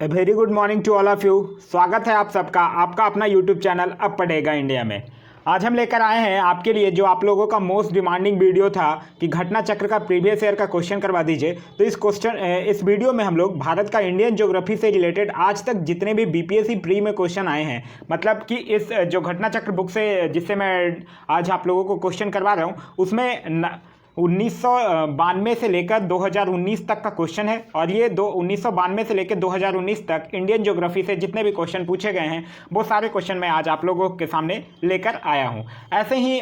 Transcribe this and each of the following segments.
A very good morning to all of you. स्वागत है आप सबका आपका अपना यूट्यूब चैनल अब पढ़ेगा इंडिया में। आज हम लेकर आए हैं आपके लिए जो आप लोगों का मोस्ट डिमांडिंग वीडियो था कि घटना चक्र का प्रीवियस ईयर का क्वेश्चन करवा दीजिए। तो इस वीडियो में हम लोग भारत का इंडियन ज्योग्राफी से रिलेटेड आज तक जितने भी बीपीएससी प्री में क्वेश्चन आए हैं, मतलब कि इस जो घटना चक्र बुक से जिससे मैं आज आप लोगों को क्वेश्चन करवा रहा हूँ, उसमें 1992 से लेकर 2019 तक का क्वेश्चन है। और ये 1992 से लेकर 2019 तक इंडियन ज्योग्राफी से जितने भी क्वेश्चन पूछे गए हैं वो सारे क्वेश्चन मैं आज आप लोगों के सामने लेकर आया हूँ। ऐसे ही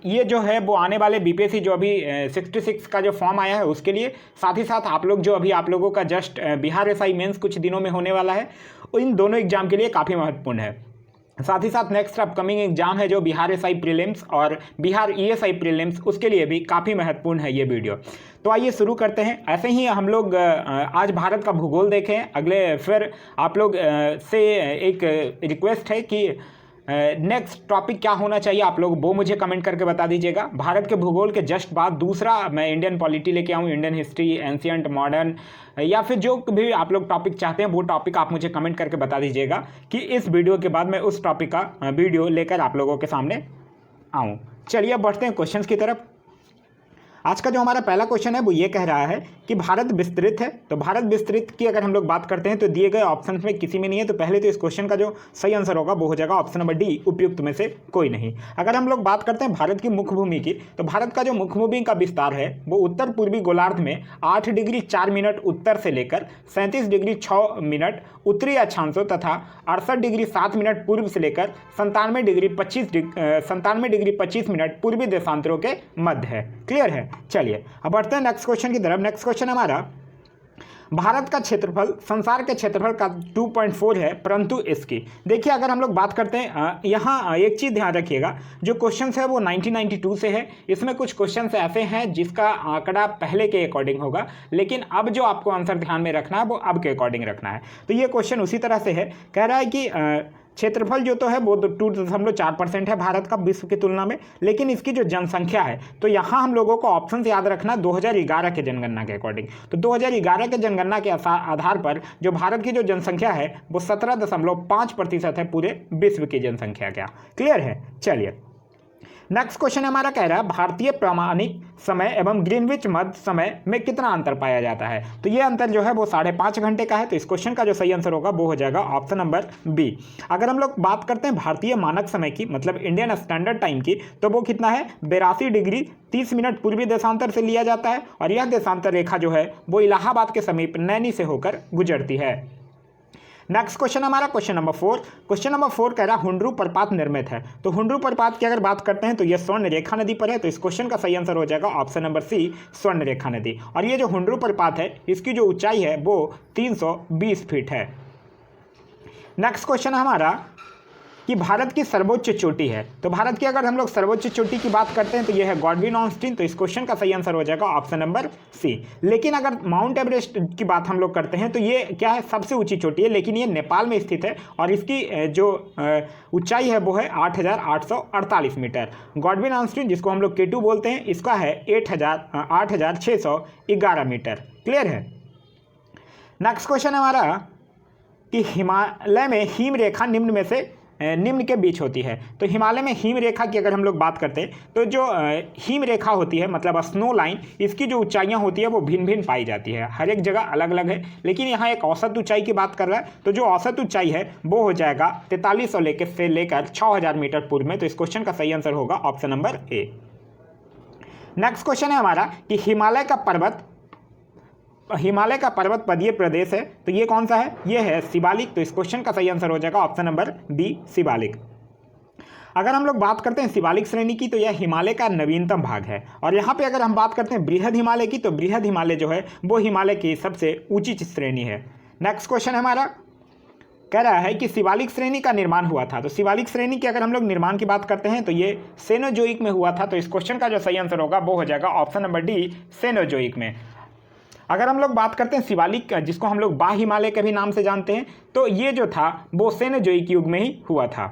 ये जो है वो आने वाले बीपीएससी जो अभी 66 का जो फॉर्म आया है उसके लिए, साथ ही साथ आप लोग जो अभी आप लोगों का जस्ट बिहार एसआई मेंस कुछ दिनों में होने वाला है, इन दोनों एग्जाम के लिए काफ़ी महत्वपूर्ण है। साथ ही साथ नेक्स्ट अपकमिंग एग्जाम है जो बिहार एसआई प्रीलिम्स और बिहार ईएसआई प्रीलिम्स, उसके लिए भी काफ़ी महत्वपूर्ण है ये वीडियो। तो आइए शुरू करते हैं। ऐसे ही हम लोग आज भारत का भूगोल देखें। अगले फिर आप लोग से एक रिक्वेस्ट है कि नेक्स्ट टॉपिक क्या होना चाहिए, आप लोग वो मुझे कमेंट करके बता दीजिएगा। भारत के भूगोल के जस्ट बाद दूसरा मैं इंडियन पॉलिटी लेके आऊँ, इंडियन हिस्ट्री, एंशियंट, मॉडर्न, या फिर जो भी आप लोग टॉपिक चाहते हैं वो टॉपिक आप मुझे कमेंट करके बता दीजिएगा कि इस वीडियो के बाद मैं उस टॉपिक का वीडियो लेकर आप लोगों के सामने आऊँ। चलिए अब बढ़ते हैं क्वेश्चंस की तरफ। आज का जो हमारा पहला क्वेश्चन है वो ये कह रहा है कि भारत विस्तृत है। तो भारत विस्तृत की अगर हम लोग बात करते हैं तो दिए गए ऑप्शन में किसी में नहीं है, तो पहले तो इस क्वेश्चन का जो सही आंसर होगा वो हो जाएगा ऑप्शन नंबर डी, उपयुक्त में से कोई नहीं। अगर हम लोग बात करते हैं भारत की मुख्य भूमि की, तो भारत का जो मुख्य भूमि का विस्तार है वो उत्तर पूर्वी गोलार्ध में 8 डिग्री 4 मिनट उत्तर से लेकर 37 डिग्री 6 मिनट उत्तरी अक्षांशों तथा 68 डिग्री 7 मिनट पूर्व से लेकर 97 डिग्री 25 मिनट पूर्वी देशांतरों के मध्य है। क्लियर है। चलिए अब बढ़ते हैं नेक्स्ट क्वेश्चन की तरफ। नेक्स्ट क्वेश्चन हमारा, भारत का क्षेत्रफल संसार के क्षेत्रफल का 2.4 है, परंतु इसकी देखिए अगर हम लोग बात करते हैं यहाँ एक चीज़ ध्यान रखिएगा, जो क्वेश्चन है वो 1992 से है। इसमें कुछ क्वेश्चन ऐसे हैं जिसका आंकड़ा पहले के अकॉर्डिंग होगा, लेकिन अब जो आपको आंसर ध्यान में रखना है वो अब के अकॉर्डिंग रखना है। तो ये क्वेश्चन उसी तरह से है, कह रहा है कि क्षेत्रफल जो तो है वो 2.4% है भारत का विश्व की तुलना में, लेकिन इसकी जो जनसंख्या है, तो यहाँ हम लोगों को ऑप्शन से याद रखना 2011 के जनगणना के अकॉर्डिंग। तो 2011 के जनगणना के आधार पर जो भारत की जो जनसंख्या है वो 17.5% है पूरे विश्व की जनसंख्या का। क्लियर है। चलिए नेक्स्ट क्वेश्चन हमारा कह रहा है भारतीय प्रामाणिक समय एवं ग्रीनविच मध्य समय में कितना अंतर पाया जाता है। तो ये अंतर जो है वो 5.5 घंटे का है। तो इस क्वेश्चन का जो सही आंसर होगा वो हो जाएगा ऑप्शन नंबर बी। अगर हम लोग बात करते हैं भारतीय मानक समय की, मतलब इंडियन स्टैंडर्ड टाइम की, तो वो कितना है 82 डिग्री 30 मिनट पूर्वी देशांतर से लिया जाता है। और यह देशांतर रेखा जो है वो इलाहाबाद के समीप नैनी से होकर गुजरती है। नेक्स्ट क्वेश्चन हमारा क्वेश्चन नंबर 4। क्वेश्चन नंबर 4 कह रहा है हुंड्रू प्रपात निर्मित है। तो हुंड्रू प्रपात की अगर बात करते हैं तो यह स्वर्ण रेखा नदी पर है। तो इस क्वेश्चन का सही आंसर हो जाएगा ऑप्शन नंबर सी, स्वर्ण रेखा नदी। और ये जो हुंड्रू प्रपात है इसकी जो ऊंचाई है वो 320 फीट है। नेक्स्ट क्वेश्चन हमारा कि भारत की सर्वोच्च चोटी है। तो भारत की अगर हम लोग सर्वोच्च चोटी की बात करते हैं तो यह है गॉडविन ऑस्टिन। तो इस क्वेश्चन का सही आंसर हो जाएगा ऑप्शन नंबर सी। लेकिन अगर माउंट एवरेस्ट की बात हम लोग करते हैं तो ये क्या है, सबसे ऊंची चोटी है, लेकिन ये नेपाल में स्थित है और इसकी जो ऊंचाई है वो है 8,848 मीटर। गॉडविन ऑस्टिन जिसको हम लोग K2 बोलते हैं, इसका है 8,611 मीटर। क्लियर है। नेक्स्ट क्वेश्चन हमारा कि हिमालय में हिम रेखा निम्न में से निम्न के बीच होती है। तो हिमालय में हिम रेखा की अगर हम लोग बात करते हैं तो जो हिम रेखा होती है, मतलब स्नो लाइन, इसकी जो ऊंचाइयां होती है वो भिन्न भिन्न पाई जाती है, हर एक जगह अलग अलग है। लेकिन यहाँ एक औसत ऊंचाई की बात कर रहा है, तो जो औसत ऊंचाई है वो हो जाएगा 4300 से लेकर 6000 मीटर पूर्व में। तो इस क्वेश्चन का सही आंसर होगा ऑप्शन नंबर ए। नेक्स्ट क्वेश्चन है हमारा कि हिमालय का पर्वत पदीय प्रदेश है। तो ये कौन सा है, ये है शिवालिक। तो इस क्वेश्चन का सही आंसर हो जाएगा ऑप्शन नंबर बी, शिवालिक। अगर हम लोग बात करते हैं शिवालिक श्रेणी की, तो यह हिमालय का नवीनतम भाग है। और यहाँ पे अगर हम बात करते हैं बृहद हिमालय की, तो बृहद हिमालय जो है वो हिमालय की सबसे ऊंची श्रेणी है। नेक्स्ट क्वेश्चन हमारा कह रहा है कि शिवालिक श्रेणी का निर्माण हुआ था। तो शिवालिक श्रेणी की अगर हम लोग निर्माण की बात करते हैं तो ये सेनोजोइक में हुआ था। तो इस क्वेश्चन का जो सही आंसर होगा वो हो जाएगा ऑप्शन नंबर डी, सेनोजोइक में। अगर हम लोग बात करते हैं शिवालिक, जिसको हम लोग बाह्य हिमालय के भी नाम से जानते हैं, तो ये जो था वो सेनोजोइक युग में ही हुआ था।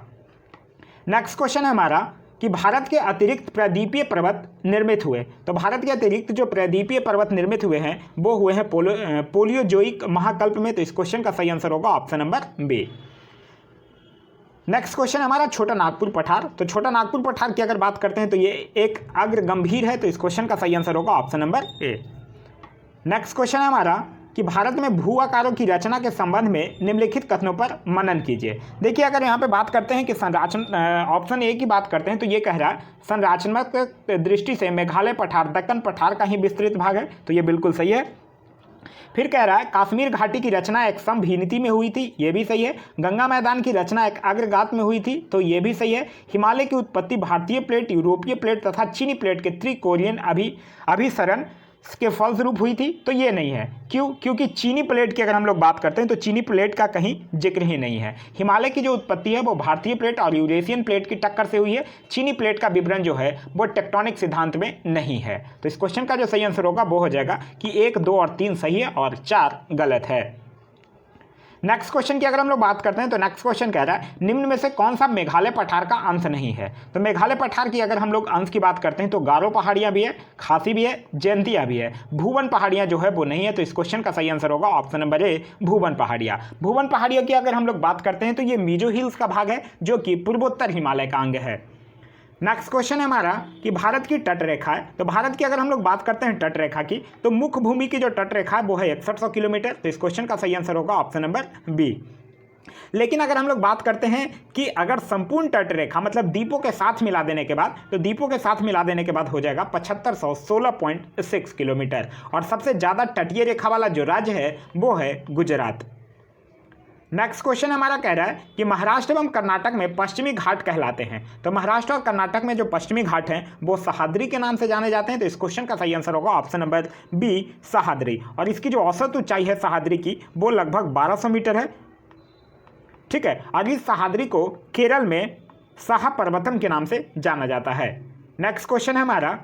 नेक्स्ट क्वेश्चन है हमारा कि भारत के अतिरिक्त प्रायद्वीपीय पर्वत निर्मित हुए। तो भारत के अतिरिक्त जो प्रायद्वीपीय पर्वत निर्मित हुए हैं वो हुए हैं पोलियोजोइक महाकल्प में। तो इस क्वेश्चन का सही आंसर होगा option number B. Next question हमारा छोटा नागपुर पठार। तो छोटा नागपुर पठार की अगर बात करते हैं तो ये एक अग्र गंभीर है। तो इस क्वेश्चन का सही आंसर होगा ऑप्शन नंबर ए। नेक्स्ट क्वेश्चन है हमारा कि भारत में भू आकारों की रचना के संबंध में निम्नलिखित कथनों पर मनन कीजिए। देखिए अगर यहाँ पे बात करते हैं कि संरचना, ऑप्शन ए की बात करते हैं तो ये कह रहा है संरचनात्मक दृष्टि से मेघालय पठार दक्कन पठार का ही विस्तृत भाग है। तो ये बिल्कुल सही है। फिर कह रहा है काश्मीर घाटी की रचना एक समभीनति में हुई थी। ये भी सही है। गंगा मैदान की रचना एक अग्रगात में हुई थी। तो ये भी सही है। हिमालय की उत्पत्ति भारतीय प्लेट, यूरोपीय प्लेट तथा चीनी प्लेट के त्रिकोरियन अभिसरण के फलस्वरूप हुई थी। तो ये नहीं है। क्यों? क्योंकि चीनी प्लेट की अगर हम लोग बात करते हैं तो चीनी प्लेट का कहीं जिक्र ही नहीं है। हिमालय की जो उत्पत्ति है वो भारतीय प्लेट और यूरेशियन प्लेट की टक्कर से हुई है। चीनी प्लेट का विवरण जो है वो टेक्टोनिक सिद्धांत में नहीं है। तो इस क्वेश्चन का जो सही आंसर होगा वो हो जाएगा कि 1, 2 और 3 सही है और 4 गलत है। नेक्स्ट क्वेश्चन की अगर हम लोग बात करते हैं तो नेक्स्ट क्वेश्चन कह रहा है निम्न में से कौन सा मेघालय पठार का अंश नहीं है। तो मेघालय पठार की अगर हम लोग अंश की बात करते हैं तो गारो पहाड़ियां भी है, खासी भी है, जयंतिया भी है। भूवन पहाड़ियां जो है वो नहीं है। तो इस क्वेश्चन का सही आंसर होगा ऑप्शन नंबर ए, भूवन पहाड़ियां। भूवन पहाड़ियों की अगर हम लोग बात करते हैं तो ये मिजो हिल्स का भाग है जो कि पूर्वोत्तर हिमालय का अंग है। नेक्स्ट क्वेश्चन है हमारा कि भारत की तट रेखा है। तो भारत की अगर हम लोग बात करते हैं तट रेखा की तो मुख्य भूमि की जो तट रेखा है वो है 6100 किलोमीटर। तो इस क्वेश्चन का सही आंसर होगा ऑप्शन नंबर बी। लेकिन अगर हम लोग बात करते हैं कि अगर संपूर्ण तट रेखा मतलब द्वीपों के साथ मिला देने के बाद, तो द्वीपों के साथ मिला देने के बाद हो जाएगा 7516.6 किलोमीटर। और सबसे ज़्यादा तटीय रेखा वाला जो राज्य है वो है गुजरात। नेक्स्ट क्वेश्चन हमारा कह रहा है कि महाराष्ट्र एवं कर्नाटक में पश्चिमी घाट कहलाते हैं। तो महाराष्ट्र और कर्नाटक में जो पश्चिमी घाट हैं वो सह्याद्री के नाम से जाने जाते हैं। तो इस क्वेश्चन का सही आंसर होगा ऑप्शन नंबर बी, सह्याद्री। और इसकी जो औसत ऊंचाई है सह्याद्री की वो लगभग 1200 मीटर है। ठीक है। और इस सह्याद्री को केरल में साहा पर्वतम के नाम से जाना जाता है। नेक्स्ट क्वेश्चन है हमारा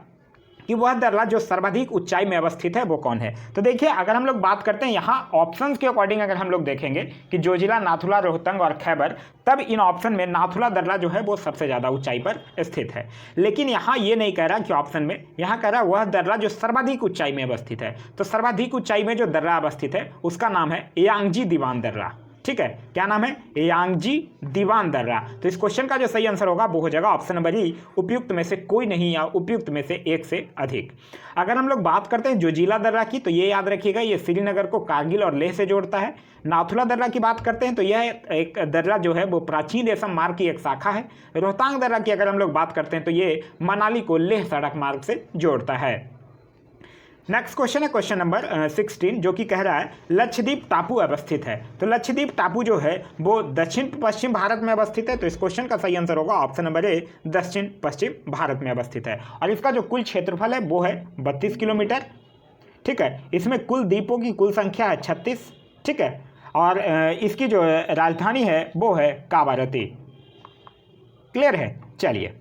कि वह दर्रा जो सर्वाधिक ऊंचाई में अवस्थित है वो कौन है। तो देखिए अगर हम लोग बात करते हैं यहाँ ऑप्शंस के अकॉर्डिंग अगर हम लोग देखेंगे कि जोजिला, नाथुला, रोहतंग और खैबर, तब इन ऑप्शन में नाथुला दर्रा जो है वो सबसे ज़्यादा ऊंचाई पर स्थित है। लेकिन यहाँ ये नहीं कह रहा कि ऑप्शन में, यहाँ कह रहा वह दर्रा जो सर्वाधिक ऊंचाई में अवस्थित है। तो सर्वाधिक ऊंचाई में जो दर्रा अवस्थित है उसका नाम है यांगजी दीवान दर्रा। ठीक है। क्या नाम है? यांगजी दीवान दर्रा। तो इस क्वेश्चन का जो सही आंसर होगा वो हो जाएगा ऑप्शन नंबर ई, उपयुक्त में से कोई नहीं या उपयुक्त में से एक से अधिक। अगर हम लोग बात करते हैं जोजिला दर्रा की तो ये याद रखिएगा ये श्रीनगर को कारगिल और लेह से जोड़ता है। नाथुला दर्रा की बात करते हैं तो यह एक दर्रा जो है वो प्राचीन रेशम मार्ग की एक शाखा है। रोहतांग दर्रा की अगर हम लोग बात करते हैं तो ये मनाली को लेह सड़क मार्ग से जोड़ता है। नेक्स्ट क्वेश्चन है क्वेश्चन नंबर 16 जो कि कह रहा है लक्षद्वीप टापू अवस्थित है। तो लक्षद्वीप टापू जो है वो दक्षिण पश्चिम भारत में अवस्थित है। तो इस क्वेश्चन का सही आंसर होगा ऑप्शन नंबर ए, दक्षिण पश्चिम भारत में अवस्थित है। और इसका जो कुल क्षेत्रफल है वो है 32 किलोमीटर। ठीक है। इसमें कुल द्वीपों की कुल संख्या है 36। ठीक है। और इसकी जो राजधानी है वो है कावारती। क्लियर है? चलिए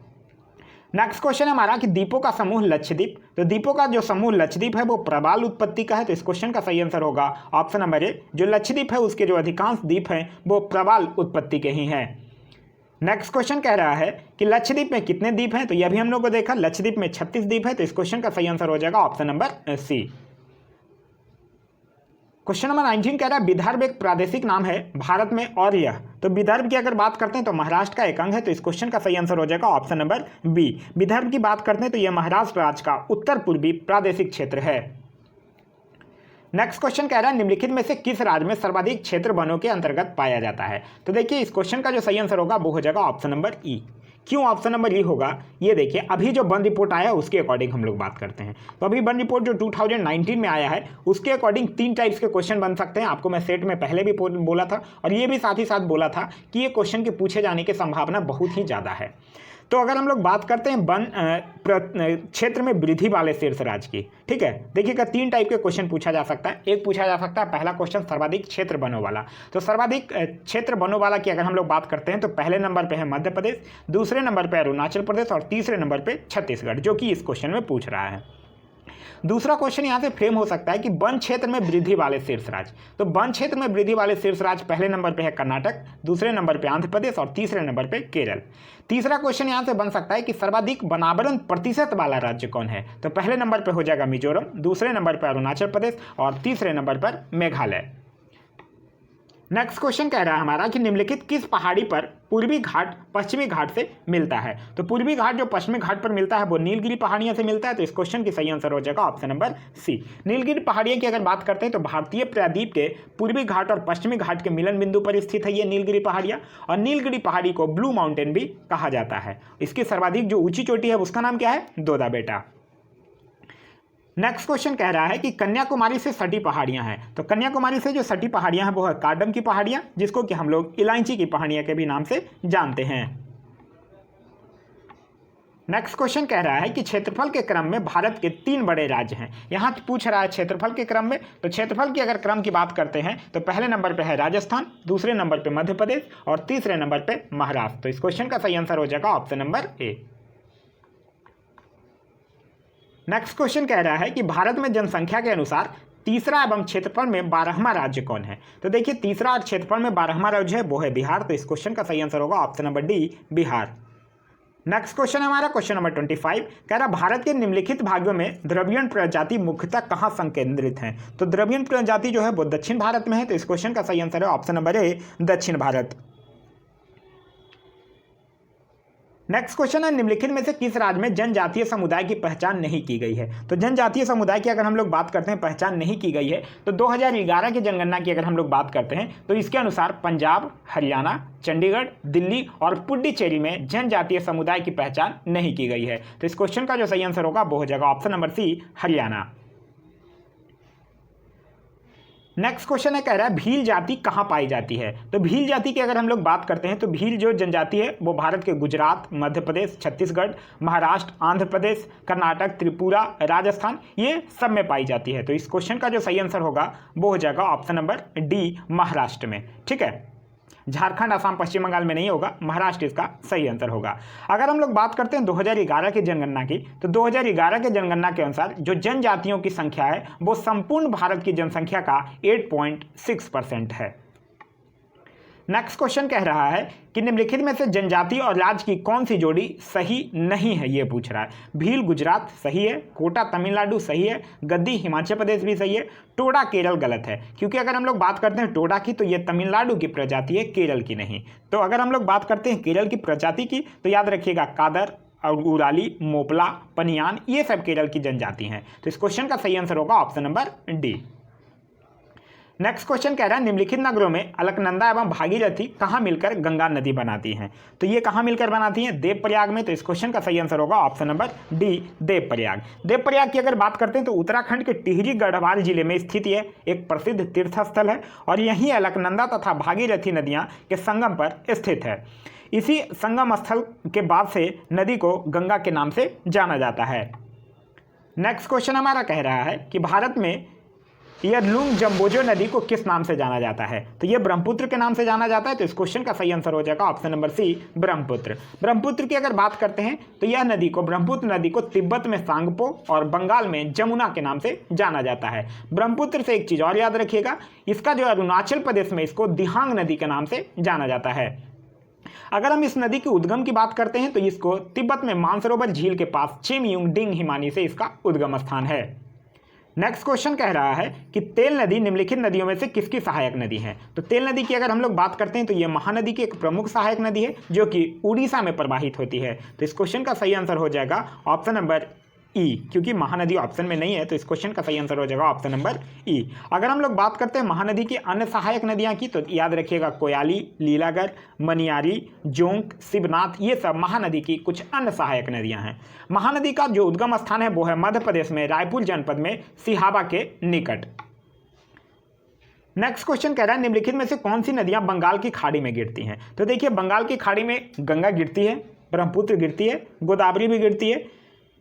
नेक्स्ट क्वेश्चन है हमारा कि द्वीपों का समूह लक्षद्वीप। तो द्वीपों का जो समूह लक्षद्वीप है वो प्रवाल उत्पत्ति का है। तो इस क्वेश्चन का सही आंसर होगा ऑप्शन नंबर ए, जो लक्षद्वीप है उसके जो अधिकांश द्वीप हैं वो प्रवाल उत्पत्ति के ही हैं। नेक्स्ट क्वेश्चन कह रहा है कि लक्षद्वीप में कितने द्वीप हैं। तो यह भी हम लोग को देखा, लक्षद्वीप में 36 द्वीप है। तो इस क्वेश्चन का सही आंसर हो जाएगा option number C. Question number 19 कह रहा है विदर्भ एक प्रादेशिक नाम है भारत में और यह। तो विदर्भ की अगर बात करते हैं तो महाराष्ट्र का एक अंग है। तो इस क्वेश्चन का सही आंसर हो जाएगा ऑप्शन नंबर बी। विदर्भ की बात करते हैं तो यह महाराष्ट्र राज्य का उत्तर पूर्वी प्रादेशिक क्षेत्र है। नेक्स्ट क्वेश्चन कह रहा है निम्नलिखित में से किस राज्य में सर्वाधिक क्षेत्र वनों के अंतर्गत पाया जाता है। तो देखिए इस क्वेश्चन का जो सही आंसर होगा वो हो जाएगा ऑप्शन नंबर ई। क्यों ऑप्शन नंबर ई होगा ये देखिए, अभी जो वन रिपोर्ट आया है उसके अकॉर्डिंग हम लोग बात करते हैं। तो अभी वन रिपोर्ट जो 2019 में आया है उसके अकॉर्डिंग 3 टाइप्स के क्वेश्चन बन सकते हैं। आपको मैं सेट में पहले भी बोला था और ये भी साथ ही साथ बोला था कि ये क्वेश्चन के पूछे जाने की संभावना बहुत ही ज़्यादा है। तो अगर हम लोग बात करते हैं वन क्षेत्र में वृद्धि वाले शीर्ष राज्य की, ठीक है, देखिएगा 3 टाइप के क्वेश्चन पूछा जा सकता है। एक पूछा जा सकता है पहला क्वेश्चन सर्वाधिक क्षेत्र वनों वाला। तो सर्वाधिक क्षेत्र वनों वाला की अगर हम लोग बात करते हैं तो पहले नंबर पे है मध्य प्रदेश, दूसरे नंबर पे अरुणाचल प्रदेश और तीसरे नंबर पे छत्तीसगढ़, जो कि इस क्वेश्चन में पूछ रहा है। दूसरा क्वेश्चन यहाँ से फ्रेम हो सकता है कि वन क्षेत्र में वृद्धि वाले शीर्ष राज्य। तो वन क्षेत्र में वृद्धि वाले शीर्ष राज्य पहले नंबर पे है कर्नाटक, दूसरे नंबर पे आंध्र प्रदेश और तीसरे नंबर पे केरल। तीसरा क्वेश्चन यहाँ से बन सकता है कि सर्वाधिक वनावरण प्रतिशत वाला राज्य कौन है। तो पहले नंबर पे हो जाएगा मिजोरम, दूसरे नंबर पर अरुणाचल प्रदेश और तीसरे नंबर पर मेघालय। नेक्स्ट क्वेश्चन कह रहा है हमारा कि निम्नलिखित किस पहाड़ी पर पूर्वी घाट पश्चिमी घाट से मिलता है। तो पूर्वी घाट जो पश्चिमी घाट पर मिलता है वो नीलगिरी पहाड़ियां से मिलता है। तो इस क्वेश्चन की सही आंसर हो जाएगा ऑप्शन नंबर सी। नीलगिरी पहाड़ियां की अगर बात करते हैं तो भारतीय प्रायद्वीप के पूर्वी घाट और पश्चिमी घाट के मिलन बिंदु पर स्थित है ये नीलगिरी पहाड़ियां। और नीलगिरी पहाड़ी को ब्लू माउंटेन भी कहा जाता है। इसकी सर्वाधिक जो ऊंची चोटी है उसका नाम क्या है, दोदा बेटा। नेक्स्ट क्वेश्चन कह रहा है कि कन्याकुमारी से सटी पहाड़ियां हैं। तो कन्याकुमारी से जो सटी पहाड़ियां हैं वो है कार्डम की पहाड़ियां, जिसको कि हम लोग इलायची की पहाड़ियां के भी नाम से जानते हैं। नेक्स्ट क्वेश्चन कह रहा है कि क्षेत्रफल के क्रम में भारत के 3 बड़े राज्य हैं। यहाँ पूछ रहा है क्षेत्रफल के क्रम में। तो क्षेत्रफल की अगर क्रम की बात करते हैं तो पहले नंबर पे है राजस्थान, दूसरे नंबर पे मध्य प्रदेश और तीसरे नंबर पे महाराष्ट्र। तो इस क्वेश्चन का सही आंसर हो जाएगा ऑप्शन नंबर ए। नेक्स्ट क्वेश्चन कह रहा है कि भारत में जनसंख्या के अनुसार तीसरा एवं क्षेत्रफल में 12वां राज्य कौन है। तो देखिए तीसरा और क्षेत्रफल में 12वां राज्य है वो है बिहार। तो इस क्वेश्चन का सही आंसर होगा option number D, Bihar. Next question है हमारा क्वेश्चन नंबर 25, कह रहा भारत के निम्नलिखित भागों में द्रविड़ प्रजाति मुख्यतः कहाँ संकेंद्रित हैं। तो द्रविड़ प्रजाति जो है वो दक्षिण भारत में है। तो इस क्वेश्चन का सही आंसर है ऑप्शन नंबर ए, दक्षिण भारत। नेक्स्ट क्वेश्चन है निम्नलिखित में से किस राज्य में जनजातीय समुदाय की पहचान नहीं की गई है। तो जनजातीय समुदाय की अगर हम लोग बात करते हैं पहचान नहीं की गई है तो 2011 की जनगणना की अगर हम लोग बात करते हैं तो इसके अनुसार पंजाब, हरियाणा, चंडीगढ़, दिल्ली और पुडुचेरी में जनजातीय समुदाय की पहचान नहीं की गई है। तो इस क्वेश्चन का जो सही आंसर होगा वो हो जाएगा option number C, Haryana. Next question है कह रहा है भील जाति कहाँ पाई जाती है। तो भील जाति की अगर हम लोग बात करते हैं तो भील जो जनजाति है वो भारत के गुजरात, मध्य प्रदेश, छत्तीसगढ़, महाराष्ट्र, आंध्र प्रदेश, कर्नाटक, त्रिपुरा, राजस्थान ये सब में पाई जाती है। तो इस क्वेश्चन का जो सही आंसर होगा वो हो जाएगा ऑप्शन नंबर डी, महाराष्ट्र में। ठीक है, झारखंड, असम, पश्चिम बंगाल में नहीं होगा, महाराष्ट्र इसका सही आंसर होगा। अगर हम लोग बात करते हैं 2011 की जनगणना की तो 2011 के जनगणना के अनुसार जो जनजातियों की संख्या है वो संपूर्ण भारत की जनसंख्या का 8.6% है। नेक्स्ट क्वेश्चन कह रहा है कि निम्नलिखित में से जनजाति और राज्य की कौन सी जोड़ी सही नहीं है, ये पूछ रहा है। भील गुजरात सही है, कोटा तमिलनाडु सही है, गद्दी हिमाचल प्रदेश भी सही है, टोडा केरल गलत है। क्योंकि अगर हम लोग बात करते हैं टोडा की तो ये तमिलनाडु की प्रजाति है, केरल की नहीं। तो अगर हम लोग बात करते हैं केरल की प्रजाति की तो याद रखिएगा कादर और उराली, मोपला, पनियान ये सब केरल की जनजाति हैं। तो इस क्वेश्चन का सही आंसर होगा option number D. Next question कह रहा है निम्नलिखित नगरों में अलकनंदा एवं भागीरथी कहाँ मिलकर गंगा नदी बनाती हैं। तो ये कहाँ मिलकर बनाती हैं, देवप्रयाग में। तो इस क्वेश्चन का सही आंसर होगा option number D, Devprayag. Devprayag की अगर बात करते हैं तो उत्तराखंड के टिहरी गढ़वाल जिले में स्थित यह एक प्रसिद्ध तीर्थ स्थल है और यहीं अलकनंदा तथा भागीरथी नदियाँ के संगम पर स्थित है। इसी संगम स्थल के बाद से नदी को गंगा के नाम से जाना जाता है। नेक्स्ट क्वेश्चन हमारा कह रहा है कि भारत में यरलुंग जम्बोजो नदी को किस नाम से जाना जाता है। तो ये ब्रह्मपुत्र के नाम से जाना जाता है। तो इस क्वेश्चन का सही आंसर हो जाएगा option number C, Brahmaputra. Brahmaputra की अगर बात करते हैं तो यह नदी को ब्रह्मपुत्र नदी को तिब्बत में सांगपो और बंगाल में जमुना के नाम से जाना जाता है। ब्रह्मपुत्र से एक चीज़ और याद रखिएगा, इसका जो अरुणाचल प्रदेश में इसको दिहांग नदी के नाम से जाना जाता है। अगर हम इस नदी के उद्गम की बात करते हैं तो इसको तिब्बत में मानसरोवर झील के पास चेमयुंग डिंग हिमानी से इसका उद्गम स्थान है। नेक्स्ट क्वेश्चन कह रहा है कि तेल नदी निम्नलिखित नदियों में से किसकी सहायक नदी है। तो तेल नदी की अगर हम लोग बात करते हैं तो ये महानदी की एक प्रमुख सहायक नदी है जो कि उड़ीसा में प्रवाहित होती है। तो इस क्वेश्चन का सही आंसर हो जाएगा ऑप्शन नंबर ई, क्योंकि महानदी ऑप्शन में नहीं है। तो इस क्वेश्चन का सही आंसर हो जाएगा ऑप्शन नंबर ई। अगर हम लोग बात करते हैं महानदी की अन्य सहायक नदियां की तो याद रखिएगा कोयाली, लीलागर, मनियारी, जोंक, शिवनाथ ये सब महानदी की कुछ अन्य सहायक नदियां हैं। महानदी का जो उद्गम स्थान है वो है मध्य प्रदेश में रायपुर जनपद में सिहावा के निकट। नेक्स्ट क्वेश्चन कह रहा है निम्नलिखित में से कौन सी नदियां बंगाल की खाड़ी में गिरती हैं। तो देखिए बंगाल की खाड़ी में गंगा गिरती है, ब्रह्मपुत्र गिरती है, गोदावरी भी गिरती है,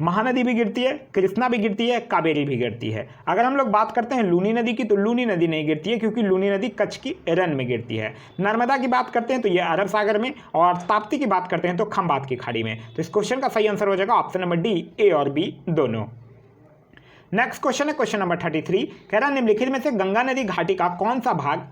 महानदी भी गिरती है, कृष्णा भी गिरती है, कावेरी भी गिरती है। अगर हम लोग बात करते हैं लूनी नदी की तो लूनी नदी नहीं गिरती है क्योंकि लूनी नदी कच्छ की रन में गिरती है। नर्मदा की बात करते हैं तो ये अरब सागर में, और ताप्ती की बात करते हैं तो खंबात की खाड़ी में। तो इस क्वेश्चन का सही आंसर हो जाएगा ऑप्शन नंबर डी, ए और बी दोनों। नेक्स्ट क्वेश्चन है क्वेश्चन नंबर 33, कह रहा है निम्नलिखित में से गंगा नदी घाटी का कौन सा भाग,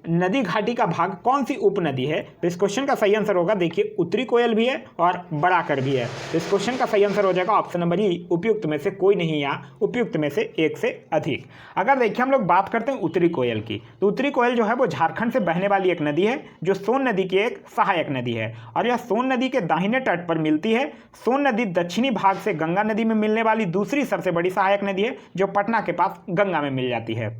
नदी घाटी का भाग कौन सी उपनदी है। तो इस क्वेश्चन का सही आंसर होगा, देखिए उत्तरी कोयल भी है और बराकर भी है। तो इस क्वेश्चन का सही आंसर हो जाएगा ऑप्शन नंबर ई, उपयुक्त में से कोई नहीं या उपयुक्त में से एक से अधिक। अगर देखिए हम लोग बात करते हैं उत्तरी कोयल की, तो उत्तरी कोयल जो है वो झारखंड से बहने वाली एक नदी है जो सोन नदी की एक सहायक नदी है और यह सोन नदी के दाहिने तट पर मिलती है। सोन नदी दक्षिणी भाग से गंगा नदी में मिलने वाली दूसरी सबसे बड़ी सहायक नदी है जो पटना के पास गंगा में मिल जाती है।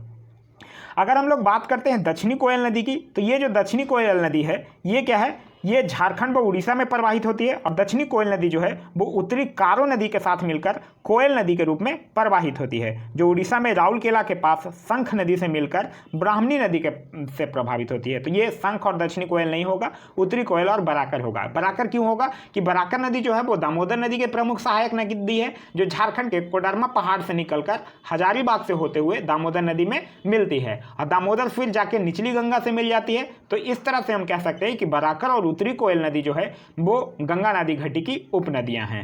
अगर हम लोग बात करते हैं दक्षिणी कोयल नदी की, तो ये जो दक्षिणी कोयल नदी है ये क्या है, ये झारखंड व उड़ीसा में प्रवाहित होती है और दक्षिणी कोयल नदी जो है वो उत्तरी कारो नदी के साथ मिलकर कोयल नदी के रूप में प्रवाहित होती है जो उड़ीसा में राउरकेला के पास शंख नदी से मिलकर ब्राह्मणी नदी के से प्रभावित होती है। तो ये शंख और दक्षिणी कोयल नहीं होगा, उत्तरी कोयल और बराकर होगा। बराकर क्यों होगा कि बराकर नदी जो है वो दामोदर नदी के प्रमुख सहायक नदी है जो झारखंड के कोडरमा पहाड़ से निकलकर हजारीबाग से होते हुए दामोदर नदी में मिलती है और दामोदर फिर जाके निचली गंगा से मिल जाती है। तो इस तरह से हम कह सकते हैं कि बराकर और उत्तरी कोयल नदी जो है वो गंगा नदी घाटी की उपनदियां हैं।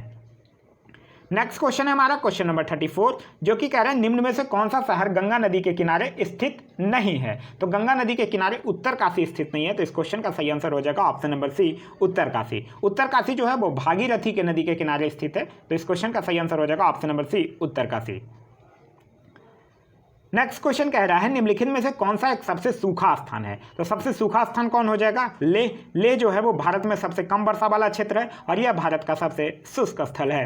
नेक्स्ट क्वेश्चन है हमारा क्वेश्चन नंबर 34, जो कि कह रहे हैं निम्न में से कौन सा शहर गंगा नदी के किनारे स्थित नहीं है। तो गंगा नदी के किनारे उत्तरकाशी स्थित नहीं है। तो इस क्वेश्चन का सही आंसर हो जाएगा option number C, Uttarkashi. Uttarkashi जो है वो भागीरथी के नदी के किनारे स्थित है। तो इस क्वेश्चन का सही आंसर हो जाएगा option number C, Uttarkashi. Next question कह रहा है निम्नलिखित में से कौन सा एक सबसे सूखा स्थान है। तो सबसे सूखा स्थान कौन हो जाएगा, लेह। लेह जो है वो भारत में सबसे कम वर्षा वाला क्षेत्र है और यह भारत का सबसे शुष्क स्थल है।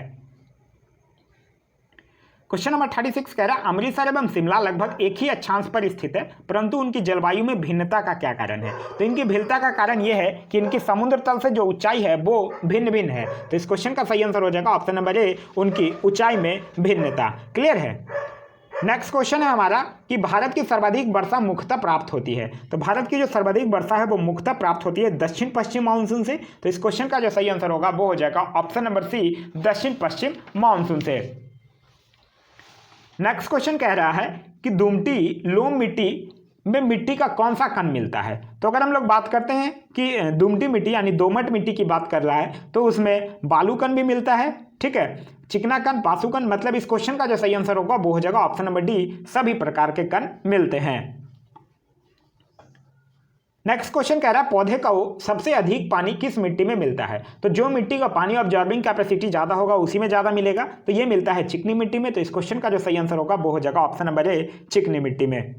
क्वेश्चन नंबर 36 कह रहा है अमृतसर एवं शिमला लगभग एक ही अक्षांश पर स्थित है परंतु उनकी जलवायु में भिन्नता का क्या कारण है। तो इनकी भिन्नता का कारण यह है कि इनकी समुद्र तल से जो ऊंचाई है वो भिन्न भिन्न है। तो इस क्वेश्चन का सही आंसर हो जाएगा ऑप्शन नंबर ए, उनकी ऊंचाई में भिन्नता। क्लियर है। नेक्स्ट क्वेश्चन है हमारा कि भारत की सर्वाधिक वर्षा मुख्यतः प्राप्त होती है। तो भारत की जो सर्वाधिक वर्षा है वो मुख्यतः प्राप्त होती है दक्षिण पश्चिम मानसून से। तो इस क्वेश्चन का जो सही आंसर होगा वो हो जाएगा ऑप्शन नंबर सी, दक्षिण पश्चिम मानसून से। नेक्स्ट क्वेश्चन कह रहा है कि दुमटी लोम मिट्टी में मिट्टी का कौन सा कण मिलता है। तो अगर हम लोग बात करते हैं कि दुमटी मिट्टी यानी दोमट मिट्टी की बात कर रहा है तो उसमें बालू कण भी मिलता है, ठीक है, चिकना कण, पासु कण। मतलब इस क्वेश्चन का जो सही आंसर होगा वो हो जाएगा ऑप्शन नंबर डी, सभी प्रकार के कण मिलते हैं। नेक्स्ट क्वेश्चन कह रहा है पौधे का सबसे अधिक पानी किस मिट्टी में मिलता है। तो जो मिट्टी का पानी ऑब्जॉर्बिंग कैपेसिटी ज्यादा होगा उसी में ज्यादा मिलेगा। तो ये मिलता है चिकनी मिट्टी में। तो इस क्वेश्चन का जो सही आंसर होगा वो हो जाएगा ऑप्शन नंबर ए, चिकनी मिट्टी में।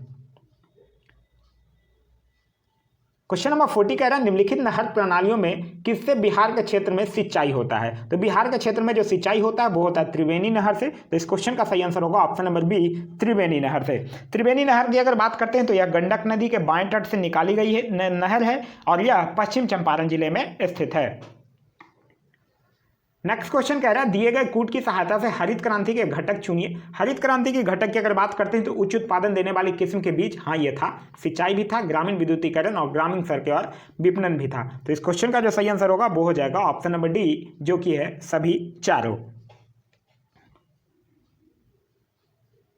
क्वेश्चन नंबर 40 कह रहा है निम्नलिखित नहर प्रणालियों में किससे बिहार के क्षेत्र में सिंचाई होता है। तो बिहार के क्षेत्र में जो सिंचाई होता है वो होता है त्रिवेणी नहर से। तो इस क्वेश्चन का सही आंसर होगा ऑप्शन नंबर बी, त्रिवेणी नहर से। त्रिवेणी नहर की अगर बात करते हैं तो यह गंडक नदी के बाएं तट से निकाली गई है नहर है और यह पश्चिम चंपारण जिले में स्थित है। नेक्स्ट क्वेश्चन कह रहा है दिए गए कूट की सहायता से हरित क्रांति के घटक चुनिए। हरित क्रांति की घटक की अगर बात करते हैं तो उच्च उत्पादन देने वाली किस्म के बीच, हाँ ये था, सिंचाई भी था, ग्रामीण विद्युतीकरण और ग्रामीण सड़कें और विपणन भी था। तो इस क्वेश्चन का जो सही आंसर होगा वो हो जाएगा ऑप्शन नंबर डी, जो कि है सभी चारों।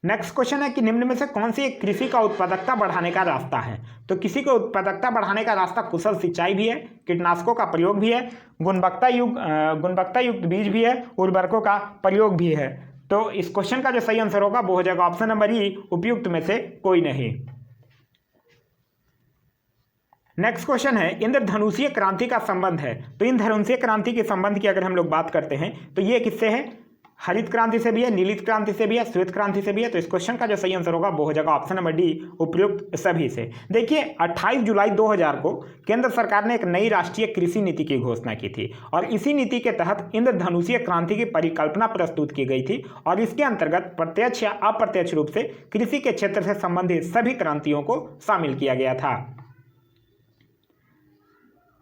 नेक्स्ट क्वेश्चन है कि निम्न में से कौन सी एक कृषि का उत्पादकता बढ़ाने का रास्ता है। तो किसी को उत्पादकता बढ़ाने का रास्ता कुशल सिंचाई भी है, कीटनाशकों का प्रयोग भी है, गुणवत्ता युक्त बीज भी है, उर्वरकों का प्रयोग भी है। तो इस क्वेश्चन का जो सही आंसर होगा वो हो जाएगा ऑप्शन नंबर ई, उपयुक्त में से कोई नहीं। नेक्स्ट क्वेश्चन है इंद्रधनुषीय क्रांति का संबंध है। तो इंद्रधनुषीय क्रांति के संबंध की अगर हम लोग बात करते हैं तो ये किससे है, हरित क्रांति से भी है, नीलित क्रांति से भी है, श्वेत क्रांति से भी है। तो इस क्वेश्चन का जो सही आंसर होगा वो हो जाएगा ऑप्शन नंबर डी, उपयुक्त सभी से। देखिए 28 जुलाई 2000 को केंद्र सरकार ने एक नई राष्ट्रीय कृषि नीति की घोषणा की थी और इसी नीति के तहत इंद्रधनुषीय क्रांति की परिकल्पना प्रस्तुत की गई थी और इसके अंतर्गत प्रत्यक्ष या अप्रत्यक्ष रूप से कृषि के क्षेत्र से संबंधित सभी क्रांतियों को शामिल किया गया था।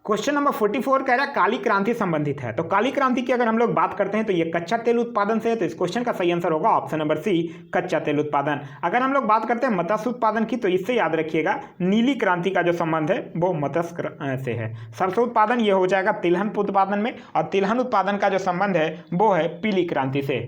क्वेश्चन नंबर 44 कह रहा है काली क्रांति संबंधित है। तो काली क्रांति की अगर हम लोग बात करते हैं तो ये कच्चा तेल उत्पादन से है। तो इस क्वेश्चन का सही आंसर होगा ऑप्शन नंबर सी, कच्चा तेल उत्पादन। अगर हम लोग बात करते हैं मत्स्य उत्पादन की तो इससे याद रखिएगा नीली क्रांति का जो संबंध है वो मत्स्य से है। सरसों उत्पादन ये हो जाएगा तिलहन उत्पादन में और तिलहन उत्पादन का जो संबंध है वो है पीली क्रांति से।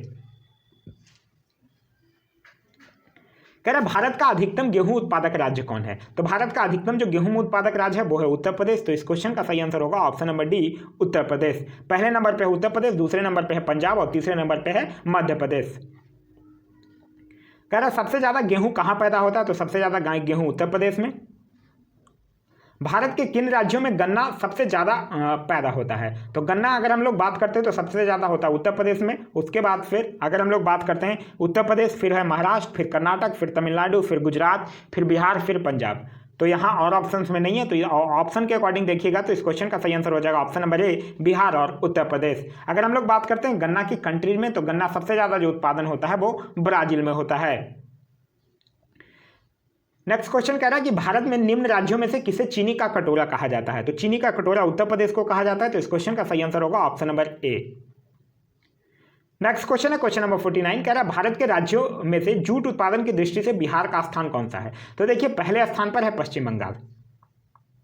कह रहे भारत का अधिकतम गेहूं उत्पादक राज्य कौन है। तो भारत का अधिकतम जो गेहूं उत्पादक राज्य है वो है उत्तर प्रदेश। तो इस क्वेश्चन का सही आंसर होगा option number D, Uttar Pradesh. पहले नंबर पे है उत्तर प्रदेश, दूसरे नंबर पे है पंजाब और तीसरे नंबर पे है मध्य प्रदेश। कह रहा है सबसे ज़्यादा गेहूं कहाँ पैदा होता है, तो सबसे ज़्यादा गेहूं उत्तर प्रदेश में। भारत के किन राज्यों में गन्ना सबसे ज़्यादा पैदा होता है, तो गन्ना अगर हम लोग बात करते हैं तो सबसे ज़्यादा होता है उत्तर प्रदेश में। उसके बाद फिर अगर हम लोग बात करते हैं उत्तर प्रदेश, फिर है महाराष्ट्र, फिर कर्नाटक, फिर तमिलनाडु, फिर गुजरात, फिर बिहार, फिर पंजाब। तो यहाँ और ऑप्शंस में नहीं है, तो ऑप्शन के अकॉर्डिंग देखिएगा तो इस क्वेश्चन का सही आंसर हो जाएगा ऑप्शन नंबर ए, बिहार और उत्तर प्रदेश। अगर हम लोग बात करते हैं गन्ना की कंट्री में, तो गन्ना सबसे ज़्यादा जो उत्पादन होता है वो ब्राजील में होता है। नेक्स्ट क्वेश्चन कह रहा है कि भारत में निम्न राज्यों में से किसे चीनी का कटोरा कहा जाता है, तो चीनी का कटोरा उत्तर प्रदेश को कहा जाता है। तो इस क्वेश्चन का सही आंसर होगा ऑप्शन नंबर ए। नेक्स्ट क्वेश्चन है क्वेश्चन नंबर 49, कह रहा है भारत के राज्यों में से जूट उत्पादन की दृष्टि से बिहार का स्थान कौन सा है, तो देखिए पहले स्थान पर है पश्चिम बंगाल,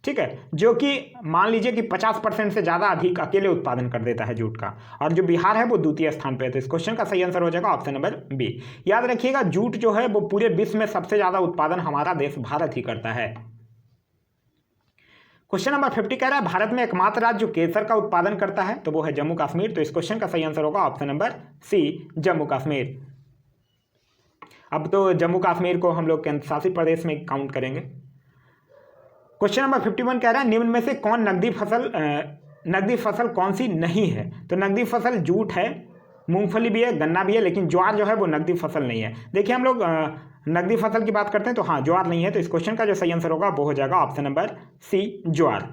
ठीक है, जो कि मान लीजिए कि 50% से ज़्यादा अधिक अकेले उत्पादन कर देता है जूट का, और जो बिहार है वो द्वितीय स्थान पे है। तो इस क्वेश्चन का सही आंसर हो जाएगा ऑप्शन नंबर बी। याद रखिएगा जूट जो है वो पूरे विश्व में सबसे ज़्यादा उत्पादन हमारा देश भारत ही करता है। क्वेश्चन नंबर 50 कह रहा है भारत में एकमात्र राज्य जो केसर का उत्पादन करता है, तो वो है जम्मू कश्मीर। तो इस क्वेश्चन का सही आंसर होगा option number C, Jammu Kashmir. अब तो जम्मू कश्मीर को हम लोग केंद्र शासित प्रदेश में काउंट करेंगे। क्वेश्चन नंबर 51 कह रहा है निम्न में से कौन नकदी फसल कौन सी नहीं है, तो नकदी फसल जूट है, मूंगफली भी है, गन्ना भी है, लेकिन ज्वार जो है वो नकदी फसल नहीं है। देखिए हम लोग नकदी फसल की बात करते हैं तो हाँ ज्वार नहीं है। तो इस क्वेश्चन का जो सही आंसर होगा वो हो जाएगा ऑप्शन नंबर सी, ज्वार।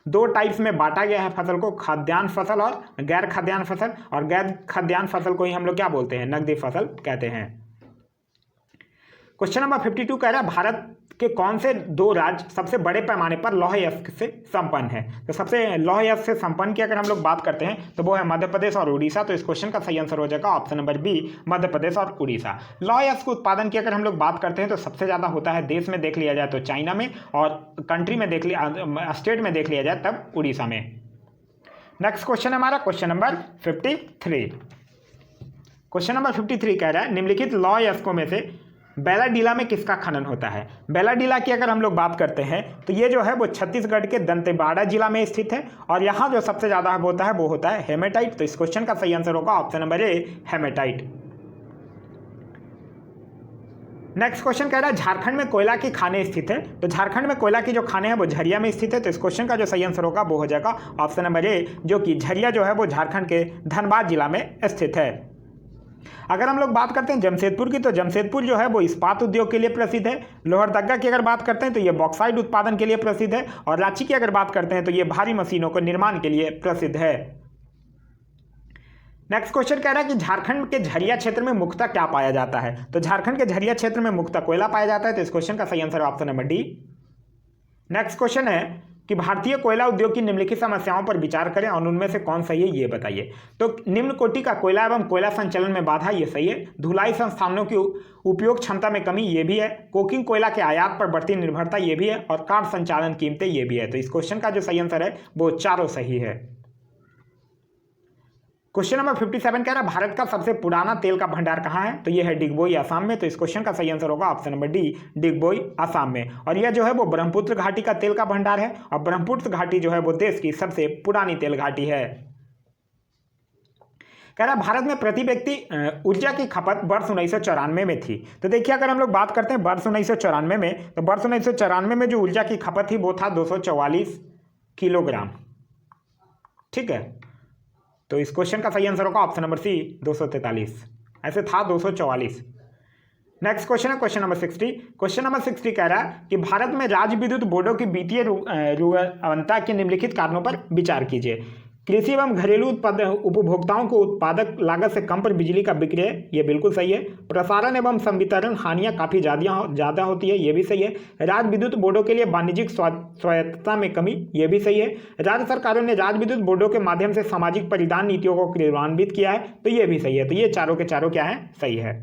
दो टाइप्स में बांटा गया है फसल को, खाद्यान्न फसल और गैर खाद्यान्न फसल, और गैर खाद्यान्न फसल को ही हम लोग क्या बोलते हैं, नकदी फसल कहते हैं। क्वेश्चन नंबर 52 कह रहा है भारत के कौन से दो राज्य सबसे बड़े पैमाने पर लौह यस्क से संपन्न है, तो सबसे लौह यस्क से संपन्न की अगर हम लोग बात करते हैं तो वो है मध्य प्रदेश और उड़ीसा। तो इस क्वेश्चन का सही आंसर हो जाएगा option number B, Madhya Pradesh और उड़ीसा। लौह यस्क उत्पादन की अगर हम लोग बात करते हैं तो सबसे ज़्यादा होता है देश में देख लिया जाए तो चाइना में, और कंट्री में देख लिया स्टेट में देख लिया जाए तब उड़ीसा में। नेक्स्ट क्वेश्चन है हमारा क्वेश्चन नंबर 53। क्वेश्चन नंबर 53 कह रहा है निम्नलिखित लौह यस्कों में से बैलाडीला में किसका खनन होता है। बैलाडीला की अगर हम लोग बात करते हैं तो ये जो है वो छत्तीसगढ़ के दंतेवाड़ा जिला में स्थित है, और यहाँ जो सबसे ज़्यादा होता है वो होता है हेमेटाइट। तो इस क्वेश्चन का सही आंसर होगा option number A, hematite. Next question कह रहा है झारखंड में कोयला की खानें स्थित है, तो झारखंड में कोयला की जो खानें हैं वो झरिया में स्थित है। तो इस क्वेश्चन का जो सही आंसर होगा वो हो जाएगा ऑप्शन नंबर ए, जो कि झरिया जो है वो झारखंड के धनबाद जिला में स्थित है। अगर हम लोग बात करते हैं जमशेदपुर की, तो जमशेदपुर जो है वो इस्पात उद्योग के लिए प्रसिद्ध है। लोहरदगा की अगर बात करते हैं तो ये बॉक्साइड उत्पादन के लिए प्रसिद्ध है, और रांची की अगर बात करते हैं तो ये भारी मशीनों को निर्माण के लिए प्रसिद्ध है। नेक्स्ट क्वेश्चन कह रहा है कि झारखंड के झरिया क्षेत्र में मुख्यतः क्या पाया जाता है, तो झारखंड के झरिया क्षेत्र में मुख्यतः कोयला पाया जाता है। तो इस क्वेश्चन का सही answer option number D. Next question है कि भारतीय कोयला उद्योग की निम्नलिखित समस्याओं पर विचार करें और उनमें से कौन सही है ये बताइए। तो निम्न कोटि का कोयला एवं कोयला संचलन में बाधा, ये सही है। धुलाई संस्थानों की उपयोग क्षमता में कमी, ये भी है। कोकिंग कोयला के आयात पर बढ़ती निर्भरता, ये भी है। और कार्ड संचालन कीमतें, ये भी है। तो इस क्वेश्चन का जो सही आंसर है वो चारों सही है। क्वेश्चन नंबर 57 कह रहा है भारत का सबसे पुराना तेल का भंडार कहाँ है, तो ये है डिगबोई, असम में। तो इस क्वेश्चन का सही आंसर होगा option number D, Digboi, Assam में। और यह जो है वो ब्रह्मपुत्र घाटी का तेल का भंडार है, और ब्रह्मपुत्र घाटी जो है वो देश की सबसे पुरानी तेल घाटी है। कह रहा है भारत में प्रति व्यक्ति ऊर्जा की खपत वर्ष 1994 में थी। तो देखिए अगर हम लोग बात करते हैं वर्ष 1994 में, तो वर्ष 1994 में जो ऊर्जा की खपत थी वो था 244 किलोग्राम, ठीक है। तो इस क्वेश्चन का सही आंसर होगा ऑप्शन नंबर सी, 243। ऐसे था 244। नेक्स्ट क्वेश्चन है क्वेश्चन नंबर 60। क्वेश्चन नंबर 60 कह रहा है कि भारत में राज्य विद्युत बोर्डों की वित्तीय रुग्णता के निम्नलिखित कारणों पर विचार कीजिए। कृषि एवं घरेलू उपभोक्ताओं को उत्पादक लागत से कम पर बिजली का विक्रय, ये बिल्कुल सही है। प्रसारण एवं संवितरण हानियां काफ़ी ज़्यादा होती है, ये भी सही है। राज्य विद्युत बोर्डों के लिए वाणिज्यिक स्वायत्तता में कमी, ये भी सही है। राज्य सरकारों ने राज्य विद्युत बोर्डों के माध्यम से सामाजिक परिधान नीतियों को क्रियान्वित किया है, तो ये भी सही है। तो ये चारों के चारों क्या है, सही है।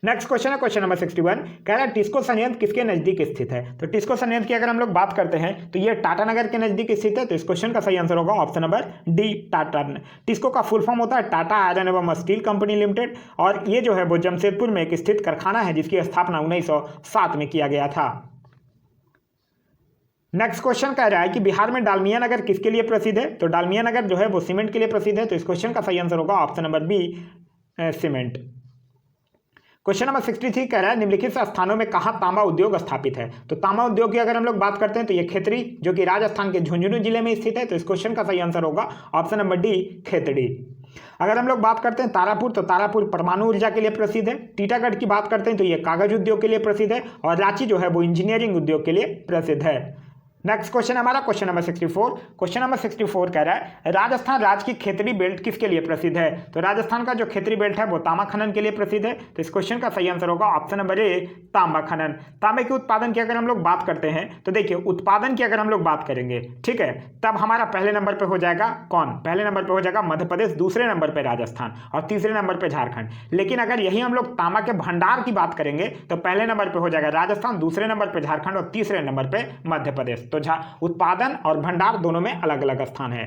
नेक्स्ट क्वेश्चन है क्वेश्चन नंबर 61। कह रहा है टिस्को संयंत्र किसके नज़दीक स्थित है, तो टिस्को संयंत्र की अगर हम लोग बात करते हैं तो ये टाटानगर के नज़दीक स्थित है। तो इस क्वेश्चन का सही आंसर होगा option number D, Tata. TISCO का फुल फॉर्म होता है टाटा आयरन एवं स्टील कंपनी लिमिटेड, और ये जो है वो जमशेदपुर में एक स्थित कारखाना है जिसकी स्थापना 1907 में किया गया था। नेक्स्ट क्वेश्चन कह रहा है कि बिहार में डालमिया नगर किसके लिए प्रसिद्ध है, तो डालमिया नगर जो है वो सीमेंट के लिए प्रसिद्ध है। तो इस क्वेश्चन का सही आंसर होगा option number B, cement. Question number 63 कह रहा है निम्नलिखित स्थानों में कहाँ तांबा उद्योग स्थापित है। तो तांबा उद्योग की अगर हम लोग बात करते हैं तो ये खेतड़ी जो कि राजस्थान के झुंझुनू जिले में स्थित है। तो इस क्वेश्चन का सही आंसर होगा ऑप्शन नंबर डी, खेतड़ी। अगर हम लोग बात करते हैं तारापुर, तो तारापुर परमाणु ऊर्जा के लिए प्रसिद्ध है। टीटागढ़ की बात करते हैं तो ये कागज उद्योग के लिए प्रसिद्ध है। और रांची जो है वो इंजीनियरिंग उद्योग के लिए प्रसिद्ध है। नेक्स्ट क्वेश्चन हमारा क्वेश्चन नंबर 64। क्वेश्चन नंबर 64 कह रहा है राजस्थान राज्य की खेतड़ी बेल्ट किसके लिए प्रसिद्ध है। तो राजस्थान का जो खेतड़ी बेल्ट है वो तांबा खनन के लिए प्रसिद्ध है। तो इस क्वेश्चन का सही आंसर होगा ऑप्शन नंबर ए, तांबा खनन। तांबे के उत्पादन की अगर हम लोग बात करते हैं तो देखिए उत्पादन की अगर हम लोग बात करेंगे, ठीक है, तब हमारा पहले नंबर पर हो जाएगा कौन, पहले नंबर पर हो जाएगा मध्य प्रदेश, दूसरे नंबर पर राजस्थान और तीसरे नंबर पर झारखंड। लेकिन अगर यही हम लोग तांबा के भंडार की बात करेंगे तो पहले नंबर पर हो जाएगा राजस्थान, दूसरे नंबर पर झारखंड और तीसरे नंबर पर मध्य प्रदेश। तो उत्पादन और भंडार दोनों में अलग अलग स्थान है।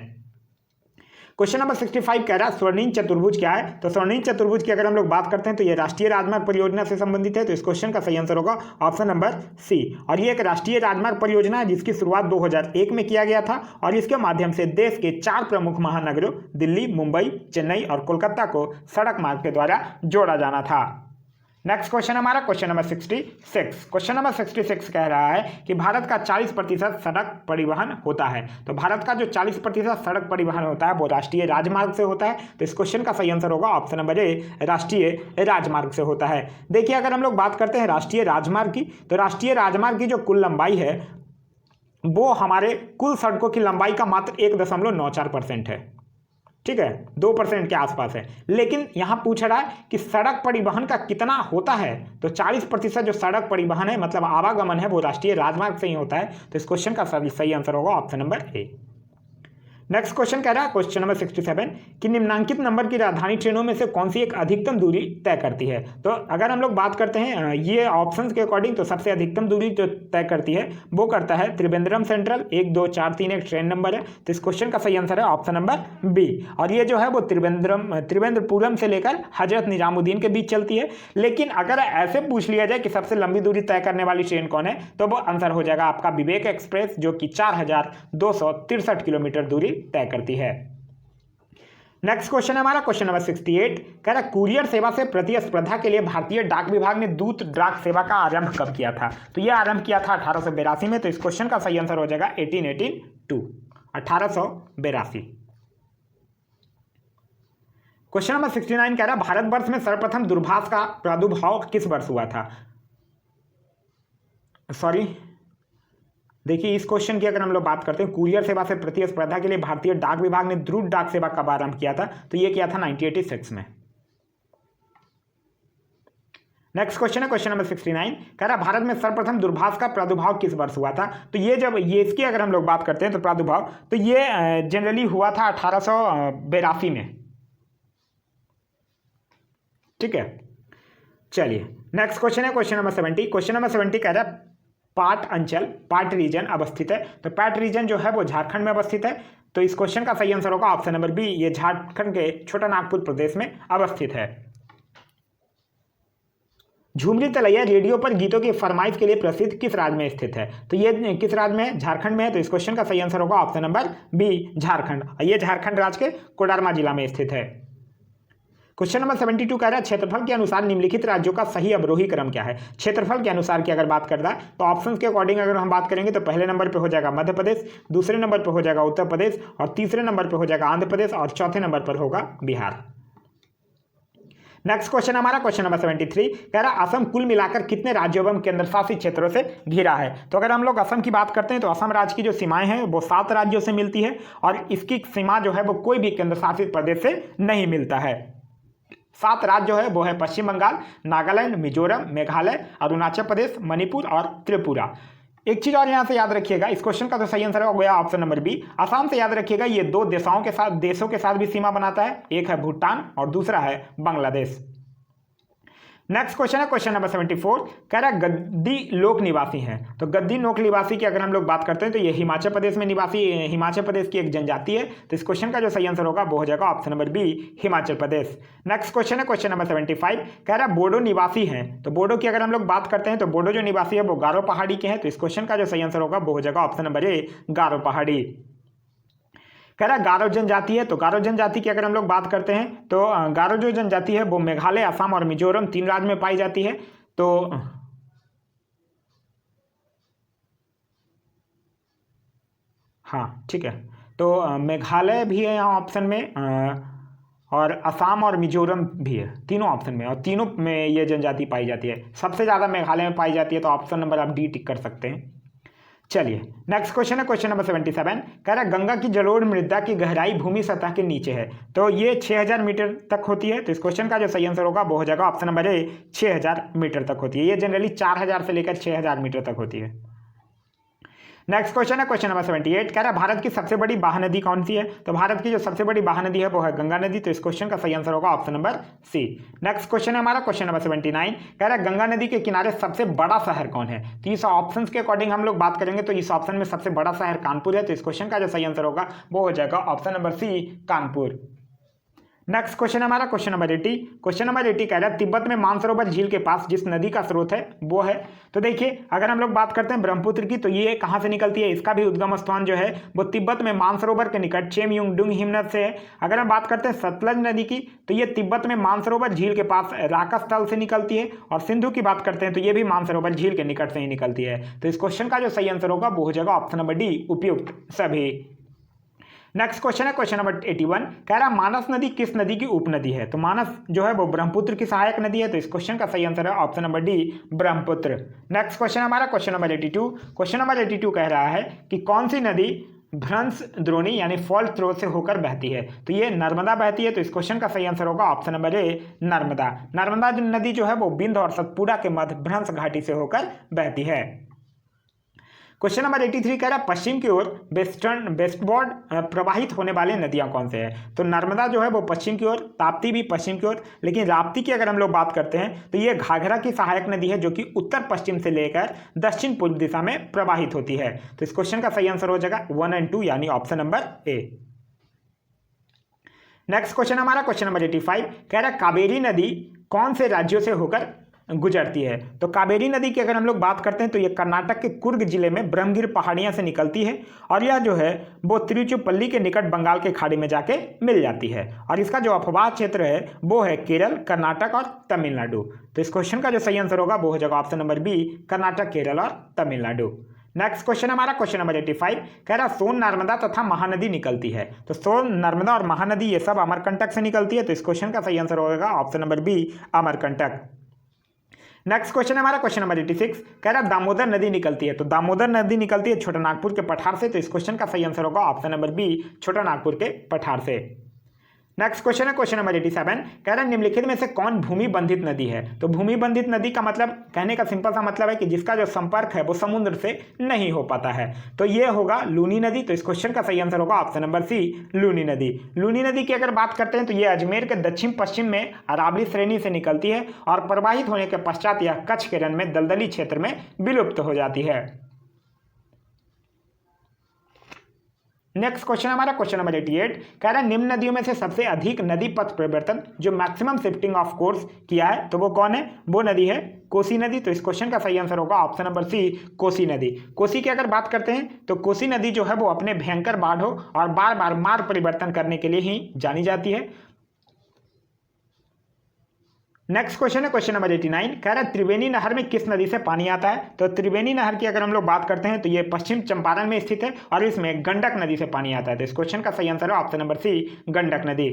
क्वेश्चन नंबर 65 कह रहा है स्वर्णिम चतुर्भुज क्या है। तो स्वर्णिम चतुर्भुज की अगर हम लोग बात करते हैं तो ये राष्ट्रीय राजमार्ग परियोजना से संबंधित है। तो इस क्वेश्चन का सही आंसर होगा ऑप्शन नंबर सी। और ये एक राष्ट्रीय राजमार्ग परियोजना है जिसकी शुरुआत 2001 में किया गया था और इसके माध्यम से देश के 4 प्रमुख महानगरों दिल्ली, मुंबई, चेन्नई और कोलकाता को सड़क मार्ग के द्वारा जोड़ा जाना था। नेक्स्ट क्वेश्चन हमारा क्वेश्चन नंबर 66। क्वेश्चन नंबर 66 कह रहा है कि भारत का 40% सड़क परिवहन होता है। तो भारत का जो 40% सड़क परिवहन होता है वो राष्ट्रीय राजमार्ग से होता है। तो इस क्वेश्चन का सही आंसर होगा ऑप्शन नंबर ए, राष्ट्रीय राजमार्ग से होता है। देखिए अगर हम लोग बात करते हैं राष्ट्रीय राजमार्ग की, तो राष्ट्रीय राजमार्ग की जो कुल लंबाई है वो हमारे कुल सड़कों की लंबाई का मात्र 1.94% है, ठीक है, 2% के आसपास है। लेकिन यहां पूछ रहा है कि सड़क परिवहन का कितना होता है। तो 40% जो सड़क परिवहन है मतलब आवागमन है वो राष्ट्रीय राजमार्ग से ही होता है। तो इस क्वेश्चन का सही आंसर होगा ऑप्शन नंबर ए। नेक्स्ट क्वेश्चन कह रहा है क्वेश्चन नंबर 67 कि निम्नांकित नंबर की राजधानी ट्रेनों में से कौन सी एक अधिकतम दूरी तय करती है। तो अगर हम लोग बात करते हैं ये ऑप्शंस के अकॉर्डिंग, तो सबसे अधिकतम दूरी जो तय करती है वो करता है त्रिवेंद्रम सेंट्रल, 1, 2, 4, 3 एक ट्रेन नंबर है। तो इस क्वेश्चन का सही आंसर है ऑप्शन नंबर बी। और ये जो है वो त्रिवेंद्रपुरम से लेकर हजरत निजामुद्दीन के बीच चलती है। लेकिन अगर ऐसे पूछ लिया जाए कि सबसे लंबी दूरी तय करने वाली ट्रेन कौन है, तो वो आंसर हो जाएगा आपका विवेक एक्सप्रेस जो कि 4263 किलोमीटर दूरी तय करती है। नेक्स्ट क्वेश्चन है हमारा क्वेश्चन नंबर 68 कह रहा है कुरियर सेवा से प्रतिस्पर्धा के लिए भारतीय डाक विभाग ने दूत डाक सेवा का आरंभ कब किया था। तो यह आरंभ किया था 1882 में। तो इस क्वेश्चन का सही आंसर हो जाएगा 1882। क्वेश्चन नंबर 69 कह रहा है भारतवर्ष में सर्वप्रथम दूरभाष का प्रादुर्भाव किस वर्ष हुआ था। देखिए इस क्वेश्चन की अगर हम लोग बात करते हैं कुरियर सेवा से प्रतिस्पर्धा के लिए भारतीय डाक विभाग ने द्रुत डाक सेवा कब आरंभ किया था। तो ये किया था 1986 में। नेक्स्ट क्वेश्चन है क्वेश्चन नंबर 69 कह रहा भारत में सर्वप्रथम दूरभाष का प्रादुर्भाव किस वर्ष हुआ था। तो ये इसकी अगर हम लोग बात करते हैं तो प्रादुर्भाव तो ये जनरली हुआ था 1882 में, ठीक है। चलिए नेक्स्ट क्वेश्चन है क्वेश्चन नंबर 70। क्वेश्चन नंबर 70 कह रहा है पाट अंचल, पाट रीजन अवस्थित है। तो पाट रीजन जो है वो झारखंड में अवस्थित है। तो इस क्वेश्चन का सही आंसर होगा ऑप्शन नंबर बी, ये झारखंड के छोटा नागपुर प्रदेश में अवस्थित है। झुमरी तलैया रेडियो पर गीतों की फरमाइश के लिए प्रसिद्ध किस राज्य में स्थित है। तो ये किस राज्य में है, झारखंड में है। तो इस क्वेश्चन का सही आंसर होगा ऑप्शन नंबर बी, झारखंड। और ये झारखंड राज्य के कोडरमा जिला में स्थित है। क्वेश्चन नंबर 72 कह रहा है क्षेत्रफल के अनुसार निम्नलिखित राज्यों का सही अवरोही क्रम क्या है। क्षेत्रफल के अनुसार की अगर बात कर रहा है तो ऑप्शंस के अकॉर्डिंग अगर हम बात करेंगे तो पहले नंबर पे हो जाएगा मध्य प्रदेश, दूसरे नंबर पे हो जाएगा उत्तर प्रदेश और तीसरे नंबर पे हो जाएगा आंध्र प्रदेश और चौथे नंबर पर होगा बिहार। नेक्स्ट क्वेश्चन हमारा क्वेश्चन नंबर 73 कह रहा है असम कुल मिलाकर कितने राज्यों एवं केंद्र शासित क्षेत्रों से घिरा है। तो अगर हम लोग असम की बात करते हैं तो असम राज्य की जो सीमाएं हैं वो 7 राज्यों से मिलती है और इसकी सीमा जो है वो कोई भी केंद्र शासित प्रदेश से नहीं मिलता है। 7 राज्य जो है वो है पश्चिम बंगाल, नागालैंड, मिजोरम, मेघालय, अरुणाचल प्रदेश, मणिपुर और त्रिपुरा। एक चीज और यहां से याद रखिएगा, इस क्वेश्चन का तो सही आंसर हो गया ऑप्शन नंबर बी। आसाम से याद रखिएगा ये 2 देशों के साथ भी सीमा बनाता है, एक है भूटान और दूसरा है बांग्लादेश। नेक्स्ट क्वेश्चन है क्वेश्चन नंबर 74 कह रहा है गद्दी लोक निवासी हैं। तो गद्दी लोक निवासी की अगर हम लोग बात करते हैं तो ये हिमाचल प्रदेश में हिमाचल प्रदेश की एक जनजाति है। तो इस क्वेश्चन का जो सही आंसर होगा वो हो जाएगा option number B, Himachal Pradesh. Next question है क्वेश्चन नंबर 75 कह रहा है बोडो निवासी हैं। तो बोडो की अगर हम लोग बात करते हैं तो बोडो जो निवासी है वो गारो पहाड़ी के हैं। तो इस क्वेश्चन का जो सही आंसर होगा वो हो जाएगा ऑप्शन नंबर ए, गारो पहाड़ी। कह रहा है गारो जनजाति है, तो गारो जनजाति की अगर हम लोग बात करते हैं तो गारो जो जनजाति है वो मेघालय, असम और मिजोरम 3 राज्य में पाई जाती है। तो हाँ ठीक है, तो मेघालय भी है यहाँ ऑप्शन में, और असम और मिजोरम भी है, तीनों ऑप्शन में, और तीनों में ये जनजाति पाई जाती है। सबसे ज़्यादा मेघालय में पाई जाती है, तो ऑप्शन नंबर आप डी टिक कर सकते हैं। चलिए नेक्स्ट क्वेश्चन है क्वेश्चन नंबर 77। कह रहा है गंगा की जलोढ़ मृदा की गहराई भूमि सतह के नीचे है, तो ये 6000 मीटर तक होती है। तो इस क्वेश्चन का जो सही आंसर होगा वो हो जाएगा ऑप्शन नंबर ए, 6000 मीटर तक होती है। ये जनरली 4000 से लेकर 6000 मीटर तक होती है। नेक्स्ट क्वेश्चन है क्वेश्चन नंबर 78। कह रहा है भारत की सबसे बड़ी महानदी कौन सी है, तो भारत की जो सबसे बड़ी महानदी है वो है गंगा नदी। तो इस क्वेश्चन का सही आंसर होगा option number C. Next question है हमारा क्वेश्चन नंबर 79। कह रहा है गंगा नदी के किनारे सबसे बड़ा शहर कौन है, तो इस ऑप्शन के अकॉर्डिंग हम लोग बात करेंगे तो इस ऑप्शन में सबसे बड़ा शहर कानपुर है। तो इस क्वेश्चन का जो सही आंसर होगा वो हो जाएगा option number C, Kanpur. Next question हमारा क्वेश्चन नंबर 80। क्वेश्चन नंबर 80 कह रहा है तिब्बत में मानसरोवर झील के पास जिस नदी का स्रोत है वो है, तो देखिए अगर हम लोग बात करते हैं ब्रह्मपुत्र की, तो ये कहाँ से निकलती है, इसका भी उद्गम स्थान जो है वो तिब्बत में मानसरोवर के निकट चेमयुंगडुंग हिमनद से है। अगर हम बात करते हैं सतलज नदी की, तो ये तिब्बत में मानसरोवर झील के पास राकस तल से निकलती है, और सिंधु की बात करते हैं तो ये भी मानसरोवर झील के निकट से ही निकलती है। तो इस क्वेश्चन का जो सही आंसर होगा वो हो जाएगा ऑप्शन नंबर डी, उपयुक्त सभी। नेक्स्ट क्वेश्चन है क्वेश्चन नंबर 81। कह रहा मानस नदी किस नदी की उपनदी है, तो मानस जो है वो ब्रह्मपुत्र की सहायक नदी है। तो इस क्वेश्चन का सही आंसर है option number D, Brahmaputra. Next question हमारा क्वेश्चन नंबर 82। क्वेश्चन नंबर 82 कह रहा है कि कौन सी नदी भ्रंश द्रोणी यानी फॉल्ट थ्रो से होकर बहती है, तो ये नर्मदा बहती है। तो इस क्वेश्चन का सही आंसर होगा ऑप्शन नंबर ए, नर्मदा। नर्मदा नदी जो है वो बिंद और सतपुड़ा के मध्य भ्रंश घाटी से होकर बहती है। क्वेश्चन नंबर 83 कह रहा है पश्चिम की ओर वेस्टवर्ड प्रवाहित होने वाली नदियां कौन से हैं, तो नर्मदा जो है वो पश्चिम की ओर, ताप्ती भी पश्चिम की ओर, लेकिन राप्ती की अगर हम लोग बात करते हैं तो ये घाघरा की सहायक नदी है जो कि उत्तर पश्चिम से लेकर दक्षिण पूर्व दिशा में प्रवाहित होती है। तो इस क्वेश्चन का सही आंसर हो जाएगा 1 और 2 यानी ऑप्शन नंबर ए। नेक्स्ट क्वेश्चन हमारा क्वेश्चन नंबर 85 कह रहा है कावेरी नदी कौन से राज्यों से होकर गुजरती है, तो कावेरी नदी की अगर हम लोग बात करते हैं तो ये कर्नाटक के कुर्ग जिले में ब्रह्मगिर पहाड़ियां से निकलती है, और यह जो है वो तिरुचिरापल्ली के निकट बंगाल के खाड़ी में जाके मिल जाती है, और इसका जो अपवाद क्षेत्र है वो है केरल, कर्नाटक और तमिलनाडु। तो इस क्वेश्चन का जो सही आंसर होगा वो हो जाएगा option number B, Karnataka, Kerala और तमिलनाडु। नेक्स्ट क्वेश्चन हमारा क्वेश्चन नंबर 85 कह रहा सोन नर्मदा तथा महानदी निकलती है, तो सोन नर्मदा और महानदी ये सब अमरकंटक से निकलती है। तो इस क्वेश्चन का सही आंसर होगा option number B, Amarkantak. Next question हमारा क्वेश्चन नंबर 86 कह रहा दामोदर नदी निकलती है, तो दामोदर नदी निकलती है छोटा नागपुर के पठार से। तो इस क्वेश्चन का सही आंसर होगा ऑप्शन नंबर बी, छोटा नागपुर के पठार से। नेक्स्ट क्वेश्चन है क्वेश्चन नंबर 87 कह रहा है निम्नलिखित में से कौन भूमि बंधित नदी है, तो भूमि बंधित नदी का मतलब कहने का सिंपल सा मतलब है कि जिसका जो संपर्क है वो समुद्र से नहीं हो पाता है, तो ये होगा लूनी नदी। तो इस क्वेश्चन का सही आंसर होगा ऑप्शन नंबर सी, लूनी नदी। लूनी नदी की अगर बात करते हैं तो ये अजमेर के दक्षिण पश्चिम में अरावली श्रेणी से निकलती है, और प्रवाहित होने के पश्चात यह कच्छ के रण में दलदली क्षेत्र में विलुप्त हो जाती है। नेक्स्ट क्वेश्चन हमारा क्वेश्चन नंबर 88 कह रहा है निम्न नदियों में से सबसे अधिक नदी पथ परिवर्तन जो मैक्सिमम शिफ्टिंग ऑफ कोर्स किया है, तो वो कौन है, वो नदी है कोसी नदी। तो इस क्वेश्चन का सही आंसर होगा ऑप्शन नंबर सी, कोसी नदी। कोसी की अगर बात करते हैं तो कोसी नदी जो है वो अपने भयंकर बाढ़ों और बार बार मार्ग परिवर्तन करने के लिए ही जानी जाती है। नेक्स्ट क्वेश्चन है क्वेश्चन नंबर 89 कह रहा है त्रिवेणी नहर में किस नदी से पानी आता है, तो त्रिवेणी नहर की अगर हम लोग बात करते हैं तो ये पश्चिम चंपारण में स्थित है, और इसमें गंडक नदी से पानी आता है। तो इस क्वेश्चन का सही आंसर है ऑप्शन नंबर सी, गंडक नदी।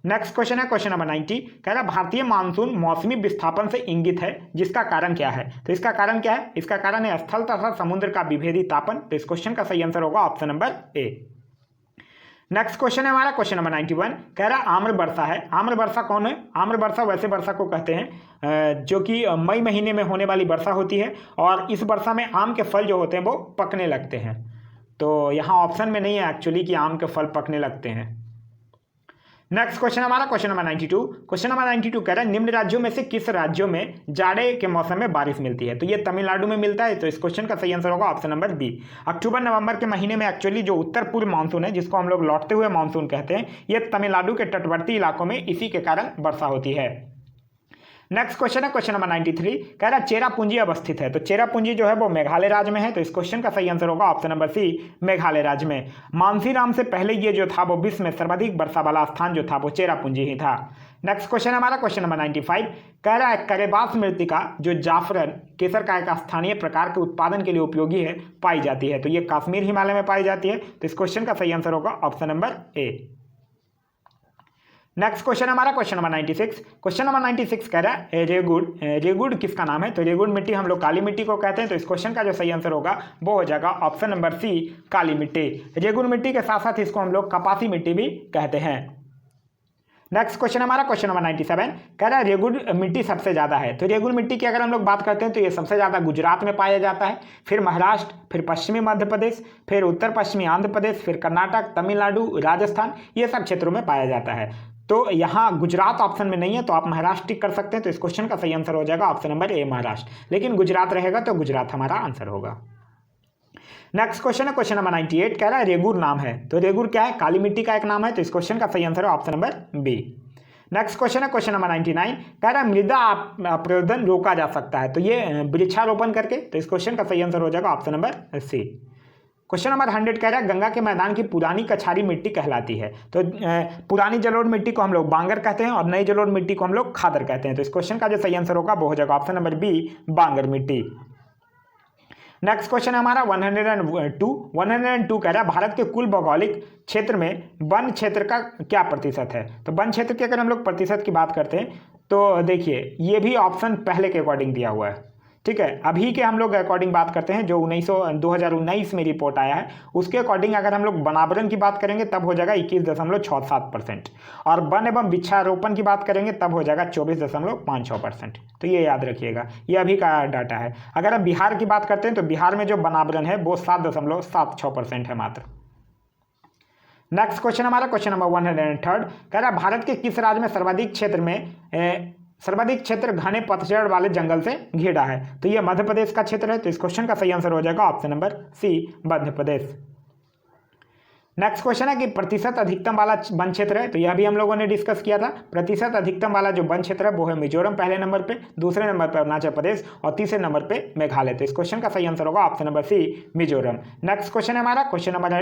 नेक्स्ट क्वेश्चन है क्वेश्चन नंबर 90 कह रहा है भारतीय मानसून मौसमी विस्थापन से इंगित है जिसका कारण क्या है, तो इसका कारण क्या है, इसका कारण है स्थल तथा समुद्र का विभेदी तापन। तो इस क्वेश्चन का सही आंसर होगा ऑप्शन नंबर ए। नेक्स्ट क्वेश्चन है हमारा क्वेश्चन नंबर 91 कह रहा है आम्र वर्षा है। आम्र वर्षा कौन है, आम्र वर्षा वैसे वर्षा को कहते हैं जो कि मई महीने में होने वाली वर्षा होती है, और इस वर्षा में आम के फल जो होते हैं वो पकने लगते हैं। तो यहाँ ऑप्शन में नहीं है एक्चुअली कि आम के फल पकने लगते हैं। नेक्स्ट क्वेश्चन हमारा क्वेश्चन नंबर 92 क्वेश्चन नंबर 92 कह रहा है निम्न राज्यों में से किस राज्यों में जाड़े के मौसम में बारिश मिलती है, तो ये तमिलनाडु में मिलता है। तो इस क्वेश्चन का सही आंसर होगा ऑप्शन नंबर बी, अक्टूबर नवंबर के महीने में एक्चुअली जो उत्तर पूर्व मानसून है जिसको हम लोग लौटते हुए मानसून कहते हैं, ये तमिलनाडु के तटवर्ती इलाकों में इसी के कारण वर्षा होती है। नेक्स्ट क्वेश्चन है क्वेश्चन नंबर 93, कह रहा है चेरापूंजी अवस्थित है। तो चेरापूंजी जो है वो मेघालय राज्य में है। तो इस क्वेश्चन का सही आंसर होगा ऑप्शन नंबर सी, मेघालय राज्य में। मानसीराम से पहले ये जो था वो विश्व में सर्वाधिक वर्षा वाला स्थान जो था वो चेरापूंजी ही था। नेक्स्ट क्वेश्चन हमारा क्वेश्चन नंबर 95, कह रहा है करेबास मृत्तिका जो जाफरन केसर का एक स्थानीय प्रकार के उत्पादन के लिए उपयोगी है पाई जाती है। तो ये कश्मीर हिमालय में पाई जाती है। तो इस क्वेश्चन का सही आंसर होगा ऑप्शन नंबर ए। नेक्स्ट क्वेश्चन हमारा क्वेश्चन नंबर 96, क्वेश्चन नंबर 96 कह रहा है रेगुड़। रेगुड़ किसका नाम है? तो रेगुड़ मिट्टी हम लोग काली मिट्टी को कहते हैं। तो इस क्वेश्चन का जो सही आंसर होगा वो हो जाएगा ऑप्शन नंबर सी, काली मिट्टी। रेगुड़ मिट्टी के साथ साथ इसको हम लोग कपासी मिट्टी भी कहते हैं। नेक्स्ट क्वेश्चन हमारा क्वेश्चन नंबर 97, कह रहा है रेगुड़ मिट्टी सबसे ज़्यादा है। तो रेगुड़ मिट्टी की अगर हम लोग बात करते हैं तो ये सबसे ज़्यादा गुजरात में पाया जाता है, फिर महाराष्ट्र, फिर पश्चिमी मध्य प्रदेश, फिर उत्तर पश्चिमी आंध्र प्रदेश, फिर कर्नाटक, तमिलनाडु, राजस्थान, ये सब क्षेत्रों में पाया जाता है। तो यहाँ गुजरात ऑप्शन में नहीं है तो आप महाराष्ट्र टिक कर सकते हैं। तो इस क्वेश्चन का सही आंसर हो जाएगा ऑप्शन नंबर ए, महाराष्ट्र। लेकिन गुजरात रहेगा तो गुजरात हमारा आंसर होगा। नेक्स्ट क्वेश्चन है क्वेश्चन नंबर 98, कह रहा है रेगुड़ नाम है। तो रेगुड़ क्या है? काली मिट्टी का एक नाम है। तो इस क्वेश्चन का सही आंसर है option number B. Next question है क्वेश्चन नंबर 99, कह रहा है मृदा अपरदन रोका जा सकता है। तो ये वृक्षारोपण करके। तो इस क्वेश्चन का सही आंसर हो जाएगा option number C. Question number 100 कह रहा है गंगा के मैदान की पुरानी कछारी मिट्टी कहलाती है। तो पुरानी जलोढ़ मिट्टी को हम लोग बांगर कहते हैं और नई जलोढ़ मिट्टी को हम लोग खादर कहते हैं। तो इस क्वेश्चन का जो सही आंसर होगा वो हो जाएगा ऑप्शन नंबर बी, बांगर मिट्टी। नेक्स्ट क्वेश्चन है हमारा 102 कह रहा है भारत के कुल भौगोलिक क्षेत्र में वन क्षेत्र का क्या प्रतिशत है। तो वन क्षेत्र की अगर हम लोग प्रतिशत की बात करते हैं तो देखिए ये भी ऑप्शन पहले के अकॉर्डिंग दिया हुआ है, ठीक है। अभी के हम लोग अकॉर्डिंग बात करते हैं जो 2019 में रिपोर्ट आया है उसके अकॉर्डिंग अगर हम लोग वनावरण की बात करेंगे तब हो जाएगा 21.67%, और वन एवं वृक्षारोपण की बात करेंगे तब हो जाएगा 24.56%। तो ये याद रखिएगा, ये अभी का डाटा है। अगर हम बिहार की बात करते हैं तो बिहार में जो वनावरण है वो 7.76% है मात्र। नेक्स्ट क्वेश्चन हमारा क्वेश्चन नंबर 103 कह रहा है भारत के किस राज्य में सर्वाधिक क्षेत्र घने पतझड़ वाले जंगल से घिरा है। तो ये मध्य प्रदेश का क्षेत्र है। तो इस क्वेश्चन का सही आंसर हो जाएगा ऑप्शन नंबर सी, मध्य प्रदेश। नेक्स्ट क्वेश्चन है कि प्रतिशत अधिकतम वाला वन क्षेत्र है। तो यह भी हम लोगों ने डिस्कस किया था। प्रतिशत अधिकतम वाला जो वन क्षेत्र है वो है मिजोरम पहले नंबर पे, दूसरे नंबर पे अरुणाचल प्रदेश और तीसरे नंबर पे मेघालय। तो इस क्वेश्चन का सही आंसर होगा option number C, Mizoram. Next question है हमारा क्वेश्चन नंबर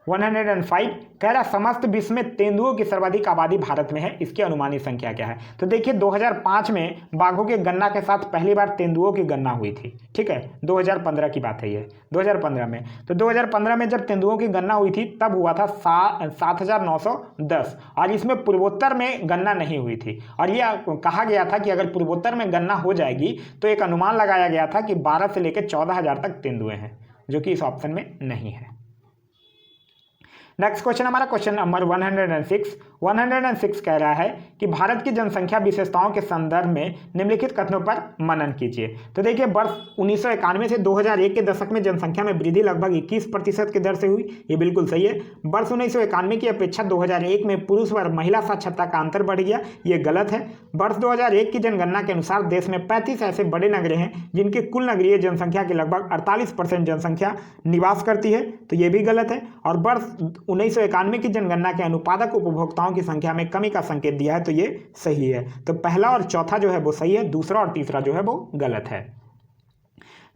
105 कह रहा समस्त विश्व में तेंदुओं की सर्वाधिक आबादी भारत में है, इसकी अनुमानित संख्या क्या है। तो देखिए 2005 में बाघों के गणना के साथ पहली बार तेंदुओं की गणना हुई थी, ठीक है। 2015 की बात है ये, 2015 में। तो 2015 में जब तेंदुओं की गणना हुई थी तब हुआ था 7,910, और इसमें पूर्वोत्तर में गणना नहीं हुई थी। और यह कहा गया था कि अगर पूर्वोत्तर में गणना हो जाएगी तो एक अनुमान लगाया गया था कि 12 से लेकर 14,000 तक तेंदुए हैं, जो कि इस ऑप्शन में नहीं है। नेक्स्ट क्वेश्चन हमारा क्वेश्चन नंबर 106 कह रहा है कि भारत की जनसंख्या विशेषताओं के संदर्भ में निम्नलिखित कथनों पर मनन कीजिए। तो देखिए वर्ष 1991 से 2001 के दशक में जनसंख्या में वृद्धि लगभग 21% की दर से हुई, ये बिल्कुल सही है। वर्ष 1991 की अपेक्षा 2001 में पुरुष व महिला साक्षरता का अंतर बढ़ गया, ये गलत है। वर्ष 2001 की जनगणना के अनुसार देश में 35 ऐसे बड़े नगरे हैं जिनके कुल नगरीय जनसंख्या की लगभग 48% जनसंख्या निवास करती है, तो ये भी गलत है। और वर्ष 1991 की जनगणना के अनुपादक उपभोक्ताओं की संख्या में कमी का संकेत दिया है, तो ये सही है। तो पहला और चौथा जो है वो सही है, दूसरा और तीसरा जो है वो गलत है।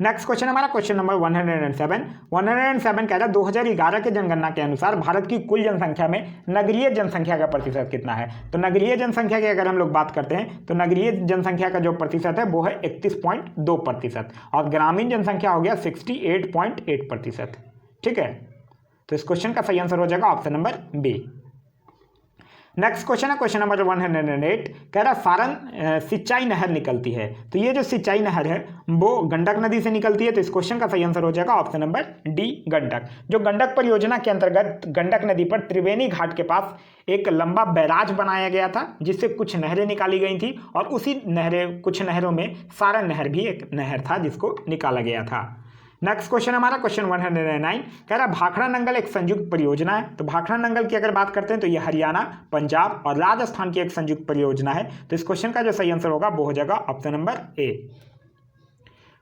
नेक्स्ट क्वेश्चन हमारा क्वेश्चन नंबर 107 कह रहा है 2011 के जनगणना के अनुसार भारत की कुल जनसंख्या में नगरीय जनसंख्या का प्रतिशत कितना है। तो नगरीय जनसंख्या की अगर हम लोग बात करते हैं तो नगरीय जनसंख्या का जो प्रतिशत है वो है 31.2%, और ग्रामीण जनसंख्या हो गया 68.8%, ठीक है। तो इस क्वेश्चन का सही आंसर हो जाएगा option number B. Next question है क्वेश्चन नंबर 108 कह रहा सारण सिंचाई नहर निकलती है। तो ये जो सिंचाई नहर है वो गंडक नदी से निकलती है। तो इस क्वेश्चन का सही आंसर हो जाएगा ऑप्शन नंबर डी, गंडक। जो गंडक परियोजना के अंतर्गत गंडक नदी पर त्रिवेणी घाट के पास एक लंबा बैराज बनाया गया था जिससे कुछ नहरें निकाली गई थी, और उसी कुछ नहरों में सारण नहर भी एक नहर था जिसको निकाला गया था। नेक्स्ट क्वेश्चन हमारा क्वेश्चन 109 कह रहा भाखड़ा नंगल एक संयुक्त परियोजना है। तो भाखड़ा नंगल की अगर बात करते हैं तो ये हरियाणा, पंजाब और राजस्थान की एक संयुक्त परियोजना है। तो इस क्वेश्चन का जो सही आंसर होगा वो हो जाएगा ऑप्शन नंबर ए।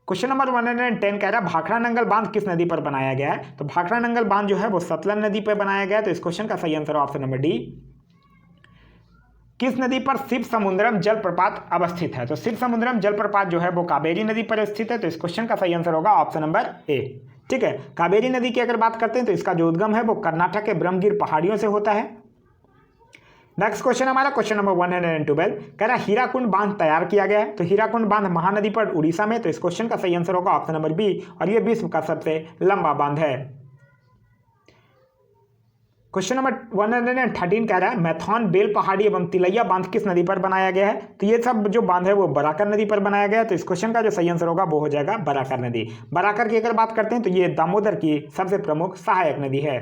क्वेश्चन नंबर 110 कह रहा भाखड़ा नंगल बांध किस नदी पर बनाया गया है। तो भाखड़ा नंगल बांध जो है वो सतलज नदी पर बनाया गया है। तो इस क्वेश्चन का सही आंसर ऑप्शन नंबर डी, किस नदी पर शिव समुद्रम जलप्रपात अवस्थित है? तो शिव समुद्रम जलप्रपात जो है वो कावेरी नदी पर स्थित है। तो इस क्वेश्चन का सही आंसर होगा ऑप्शन नंबर ए। ठीक है, कावेरी नदी की अगर बात करते हैं तो इसका जो उद्गम है वो कर्नाटक के ब्रह्मगिर पहाड़ियों से होता है। नेक्स्ट क्वेश्चन हमारा क्वेश्चन नंबर 112 कह रहा है हीराकुंड बांध तैयार किया गया है। तो हीराकुंड बांध महानदी पर उड़ीसा में। तो इस क्वेश्चन का सही आंसर होगा ऑप्शन नंबर बी और ये विश्व का सबसे लंबा बांध है। क्वेश्चन नंबर 113 कह रहा है मैथॉन, बेल पहाड़ी एवं तिलैया बांध किस नदी पर बनाया गया है? तो ये सब जो बांध है वो बराकर नदी पर बनाया गया है। तो इस क्वेश्चन का जो सही आंसर होगा वो हो जाएगा बराकर नदी। बराकर की अगर बात करते हैं तो ये दामोदर की सबसे प्रमुख सहायक नदी है।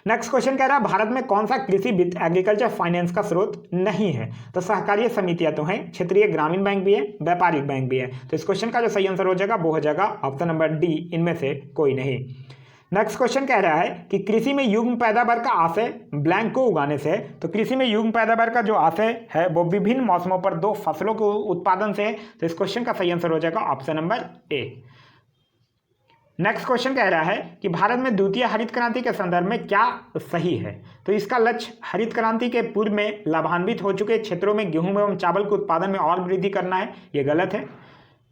नेक्स्ट क्वेश्चन कह रहा है भारत में कौन सा कृषि वित्त एग्रीकल्चर फाइनेंस का स्रोत नहीं है? तो सहकारी समितियां तो हैं, क्षेत्रीय ग्रामीण बैंक भी है, व्यापारिक बैंक भी है। तो इस क्वेश्चन का जो सही आंसर हो जाएगा वो हो जाएगा ऑप्शन नंबर डी, इनमें से कोई नहीं। नेक्स्ट क्वेश्चन कह रहा है कि कृषि में युग्म पैदावार का आशय ब्लैंक को उगाने से। तो कृषि में युग्म पैदावार का जो आशय है वो विभिन्न मौसमों पर 2 फसलों के उत्पादन से है। तो इस क्वेश्चन का सही आंसर हो जाएगा ऑप्शन नंबर ए। नेक्स्ट क्वेश्चन कह रहा है कि भारत में द्वितीय हरित क्रांति के संदर्भ में क्या सही है? तो इसका लक्ष्य हरित क्रांति के पूर्व में लाभान्वित हो चुके क्षेत्रों में गेहूं एवं चावल के उत्पादन में और वृद्धि करना है। ये गलत है।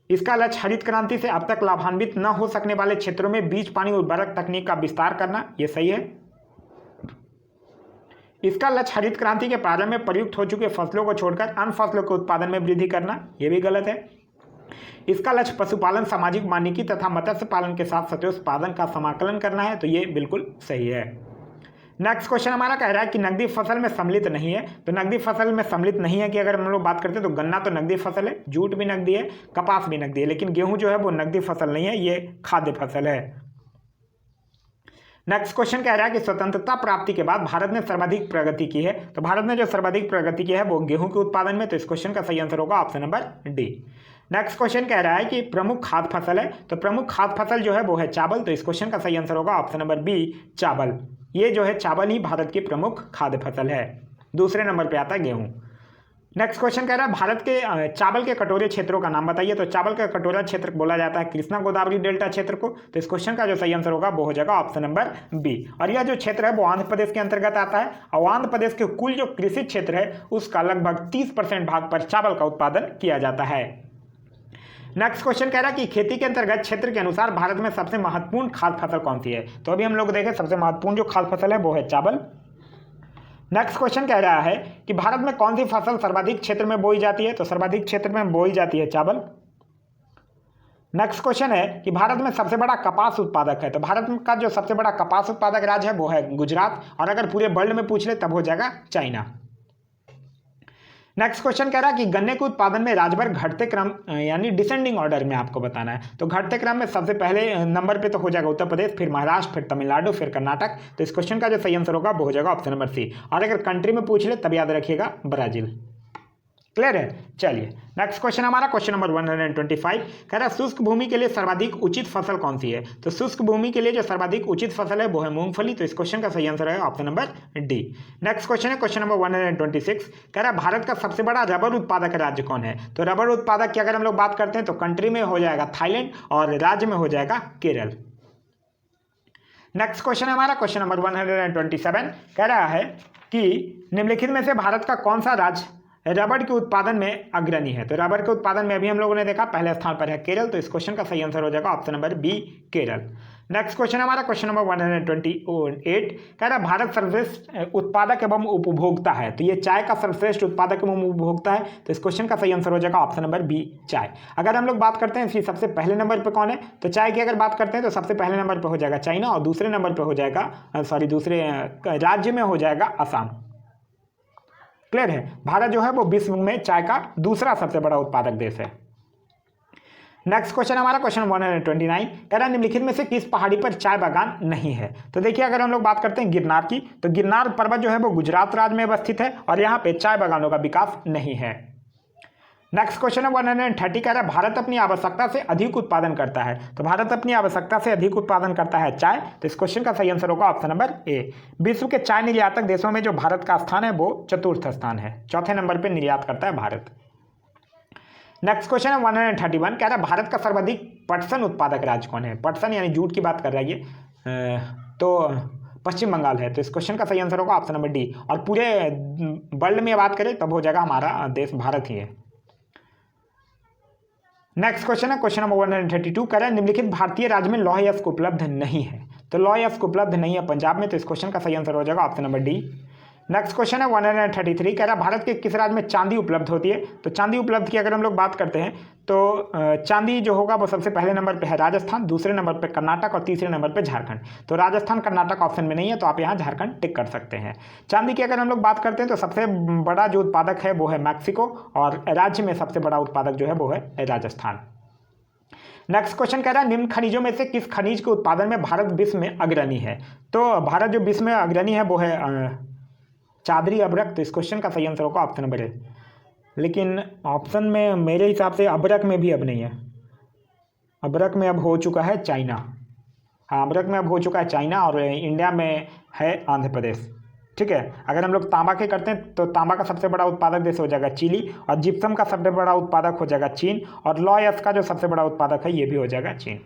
इसका लक्ष्य हरित क्रांति से अब तक लाभान्वित न हो सकने वाले क्षेत्रों में बीज पानी उर्वरक तकनीक का विस्तार करना, ये सही है। इसका लक्ष्य हरित क्रांति के प्रारंभ में प्रयुक्त हो चुके फसलों को छोड़कर अन्य फसलों के उत्पादन में वृद्धि करना, ये भी गलत है। इसका लक्ष्य पशुपालन, सामाजिक वानिकी तथा मत्स्य पालन के साथ सतोत्पादन का समाकलन करना है। तो ये बिल्कुल सही है। नेक्स्ट क्वेश्चन हमारा कह रहा है कि नकदी फसल में सम्मिलित नहीं है। तो नकदी फसल में सम्मिलित नहीं है कि अगर हम लोग बात करते हैं तो गन्ना तो नकदी फसल है, जूट भी नकदी है, कपास भी नकदी है, लेकिन गेहूं जो है वो नकदी फसल नहीं है, ये खाद्य फसल है। नेक्स्ट क्वेश्चन कह रहा है कि स्वतंत्रता प्राप्ति के बाद भारत ने सर्वाधिक प्रगति की है। तो भारत ने जो सर्वाधिक प्रगति की है वो गेहूं के उत्पादन में। तो इस क्वेश्चन का सही आंसर होगा option number D. Next question कह रहा है कि प्रमुख खाद्य फसल है। तो प्रमुख खाद्य फसल जो है वो है चावल। तो इस क्वेश्चन का सही आंसर होगा ऑप्शन नंबर बी, चावल। ये जो है चावल ही भारत की प्रमुख खाद्य फसल है। दूसरे नंबर पे आता है गेहूं। नेक्स्ट क्वेश्चन कह रहा है भारत के चावल के कटोरे क्षेत्रों का नाम बताइए। तो चावल का कटोरा क्षेत्र बोला जाता है कृष्णा गोदावरी डेल्टा क्षेत्र को। तो इस क्वेश्चन का जो सही आंसर होगा वो हो जाएगा ऑप्शन नंबर बी। और यह जो क्षेत्र है वो आंध्र प्रदेश के अंतर्गत आता है और आंध्र प्रदेश के कुल जो कृषि क्षेत्र है उसका लगभग 30% भाग पर चावल का उत्पादन किया जाता है। नेक्स्ट क्वेश्चन कह रहा है कि खेती के अंतर्गत क्षेत्र के अनुसार भारत में सबसे महत्वपूर्ण खाद्य फसल कौन सी है? तो अभी हम लोग देखें सबसे महत्वपूर्ण जो खाद्य फसल है वो है चावल। नेक्स्ट क्वेश्चन कह रहा है कि भारत में कौन सी फसल सर्वाधिक क्षेत्र में बोई जाती है? तो सर्वाधिक क्षेत्र में बोई जाती है चावल। नेक्स्ट क्वेश्चन है कि भारत में सबसे बड़ा कपास उत्पादक है। तो भारत का जो सबसे बड़ा कपास उत्पादक राज्य है वो है गुजरात, और अगर पूरे वर्ल्ड में पूछ ले तब हो जाएगा चाइना। नेक्स्ट क्वेश्चन कह रहा है कि गन्ने के उत्पादन में राज्यभर घटते क्रम यानी डिसेंडिंग ऑर्डर में आपको बताना है। तो घटते क्रम में सबसे पहले नंबर पे तो हो जाएगा उत्तर प्रदेश, फिर महाराष्ट्र, फिर तमिलनाडु, फिर कर्नाटक। तो इस क्वेश्चन का जो सही आंसर होगा वो हो जाएगा ऑप्शन नंबर सी। और अगर कंट्री में पूछ ले तब याद रखिएगा ब्राजील। क्लियर है? चलिए नेक्स्ट क्वेश्चन हमारा क्वेश्चन नंबर 125 कह रहा है शुष्क भूमि के लिए सर्वाधिक उचित फसल कौन सी है? तो शुष्क भूमि के लिए जो सर्वाधिक उचित फसल है वो है मूंगफली। तो इस क्वेश्चन का सही आंसर है option number D. Next question है क्वेश्चन नंबर 126 कह रहा है भारत का सबसे बड़ा रबर उत्पादक राज्य कौन है? तो रबर उत्पादक की अगर हम लोग बात करते हैं तो कंट्री में हो जाएगा थाईलैंड और राज्य में हो जाएगा केरल। नेक्स्ट क्वेश्चन है हमारा क्वेश्चन नंबर 127 कह रहा है कि निम्नलिखित में से भारत का कौन सा राज्य रबड़ के उत्पादन में अग्रणी है? तो रबड़ के उत्पादन में अभी हम लोगों ने देखा पहले स्थान पर है केरल। तो इस क्वेश्चन का सही आंसर हो जाएगा option number B, Kerala. Next question हमारा क्वेश्चन नंबर 128 कह रहा है भारत सर्वश्रेष्ठ उत्पादक एवं उपभोक्ता है। तो ये चाय का सर्वश्रेष्ठ उत्पादक एवं उपभोक्ता है। तो इस क्वेश्चन का सही आंसर हो जाएगा ऑप्शन नंबर बी, चाय। अगर हम लोग बात करते हैं इसकी सबसे पहले नंबर पर कौन है, तो चाय की अगर बात करते हैं तो सबसे पहले नंबर पर हो जाएगा चाइना और दूसरे नंबर पर हो जाएगा दूसरे राज्य में हो जाएगा असम। क्लियर है? भारत जो है वो विश्व में चाय का दूसरा सबसे बड़ा उत्पादक देश है। नेक्स्ट क्वेश्चन हमारा क्वेश्चन 129 कह रहा है निम्नलिखित में से किस पहाड़ी पर चाय बागान नहीं है? तो देखिए अगर हम लोग बात करते हैं गिरनार की, तो गिरनार पर्वत जो है वो गुजरात राज्य में अवस्थित है और यहाँ पे चाय बागानों का विकास नहीं है। नेक्स्ट क्वेश्चन है 130 कह रहा है भारत अपनी आवश्यकता से अधिक उत्पादन करता है। तो भारत अपनी आवश्यकता से अधिक उत्पादन करता है चाय। तो इस क्वेश्चन का सही आंसर होगा ऑप्शन नंबर ए। विश्व के चाय निर्यातक देशों में जो भारत का स्थान है वो चतुर्थ स्थान है, चौथे नंबर पर निर्यात करता है भारत। नेक्स्ट क्वेश्चन है 131 कह रहा है भारत का सर्वाधिक पटसन उत्पादक राज्य कौन है? पटसन यानी जूट की बात कर रहा है ये। तो पश्चिम बंगाल है। तो इस क्वेश्चन का सही आंसर होगा ऑप्शन नंबर डी। और पूरे वर्ल्ड में बात करें तब हो जाएगा हमारा देश भारत ही है। नेक्स्ट क्वेश्चन है क्वेश्चन नंबर 132, कह रहा है निम्नलिखित भारतीय राज्य में लौह अयस्क उपलब्ध नहीं है। तो लौह अयस्क उपलब्ध नहीं है पंजाब में। तो इस क्वेश्चन का सही आंसर हो जाएगा option number D. Next question है 133, कह रहा है भारत के किस राज्य में चांदी उपलब्ध होती है। तो चांदी उपलब्ध की अगर हम लोग बात करते हैं तो चांदी जो होगा वो सबसे पहले नंबर पे है राजस्थान, दूसरे नंबर पे कर्नाटक और तीसरे नंबर पे झारखंड। तो राजस्थान कर्नाटक ऑप्शन में नहीं है, तो आप यहाँ झारखंड टिक कर सकते हैं। चांदी की अगर हम लोग बात करते हैं तो सबसे बड़ा जो उत्पादक है वो है मैक्सिको, और राज्य में सबसे बड़ा उत्पादक जो है वो है राजस्थान। नेक्स्ट क्वेश्चन कह रहा है निम्न खनिजों में से किस खनिज के उत्पादन में भारत विश्व में अग्रणी है। तो भारत जो विश्व में अग्रणी है वो है चादरी अभ्रक। तो इस क्वेश्चन का सही आंसर होगा ऑप्शन नंबर ए। लेकिन ऑप्शन में मेरे हिसाब से अभ्रक में भी अब नहीं है, अभ्रक में अब हो चुका है चाइना। हाँ, अभ्रक में अब हो चुका है चाइना, और इंडिया में है आंध्र प्रदेश। ठीक है, अगर हम लोग तांबा के करते हैं तो तांबा का सबसे बड़ा उत्पादक देश हो जाएगा चिली, और जिप्सम का सबसे बड़ा उत्पादक हो जाएगा चीन, और लौह अयस्क का जो सबसे बड़ा उत्पादक है ये भी हो जाएगा चीन।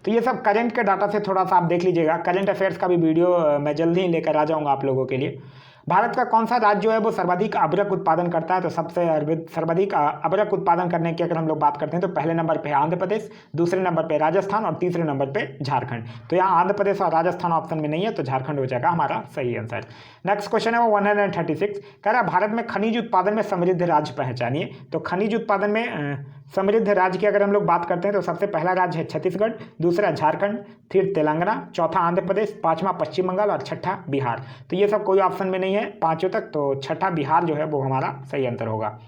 तो ये सब करंट के डाटा से थोड़ा सा आप देख लीजिएगा। करंट अफेयर्स का भी वीडियो मैं जल्दी ही लेकर आ जाऊँगा आप लोगों के लिए। भारत का कौन सा राज्य जो है वो सर्वाधिक अभ्रक उत्पादन करता है। तो सबसे सर्वाधिक अभ्रक उत्पादन करने की अगर हम लोग बात करते हैं तो पहले नंबर पे है आंध्र प्रदेश, दूसरे नंबर पे राजस्थान और तीसरे नंबर पे झारखंड। तो यहाँ आंध्र प्रदेश और राजस्थान ऑप्शन में नहीं है, तो झारखंड हो जाएगा हमारा सही आंसर। नेक्स्ट क्वेश्चन है वो 136, कह रहा है भारत में खनिज उत्पादन में समृद्ध राज्य पहचानिए। तो खनिज उत्पादन में समृद्ध राज्य की अगर हम लोग बात करते हैं तो सबसे पहला राज्य है छत्तीसगढ़, दूसरा झारखंड, फिर तेलंगाना, चौथा आंध्र प्रदेश, पांचवा पश्चिम बंगाल और छठा बिहार। तो ये सब कोई ऑप्शन में नहीं है पांचों तक, तो छठा बिहार जो है वो हमारा सही आंसर होगा।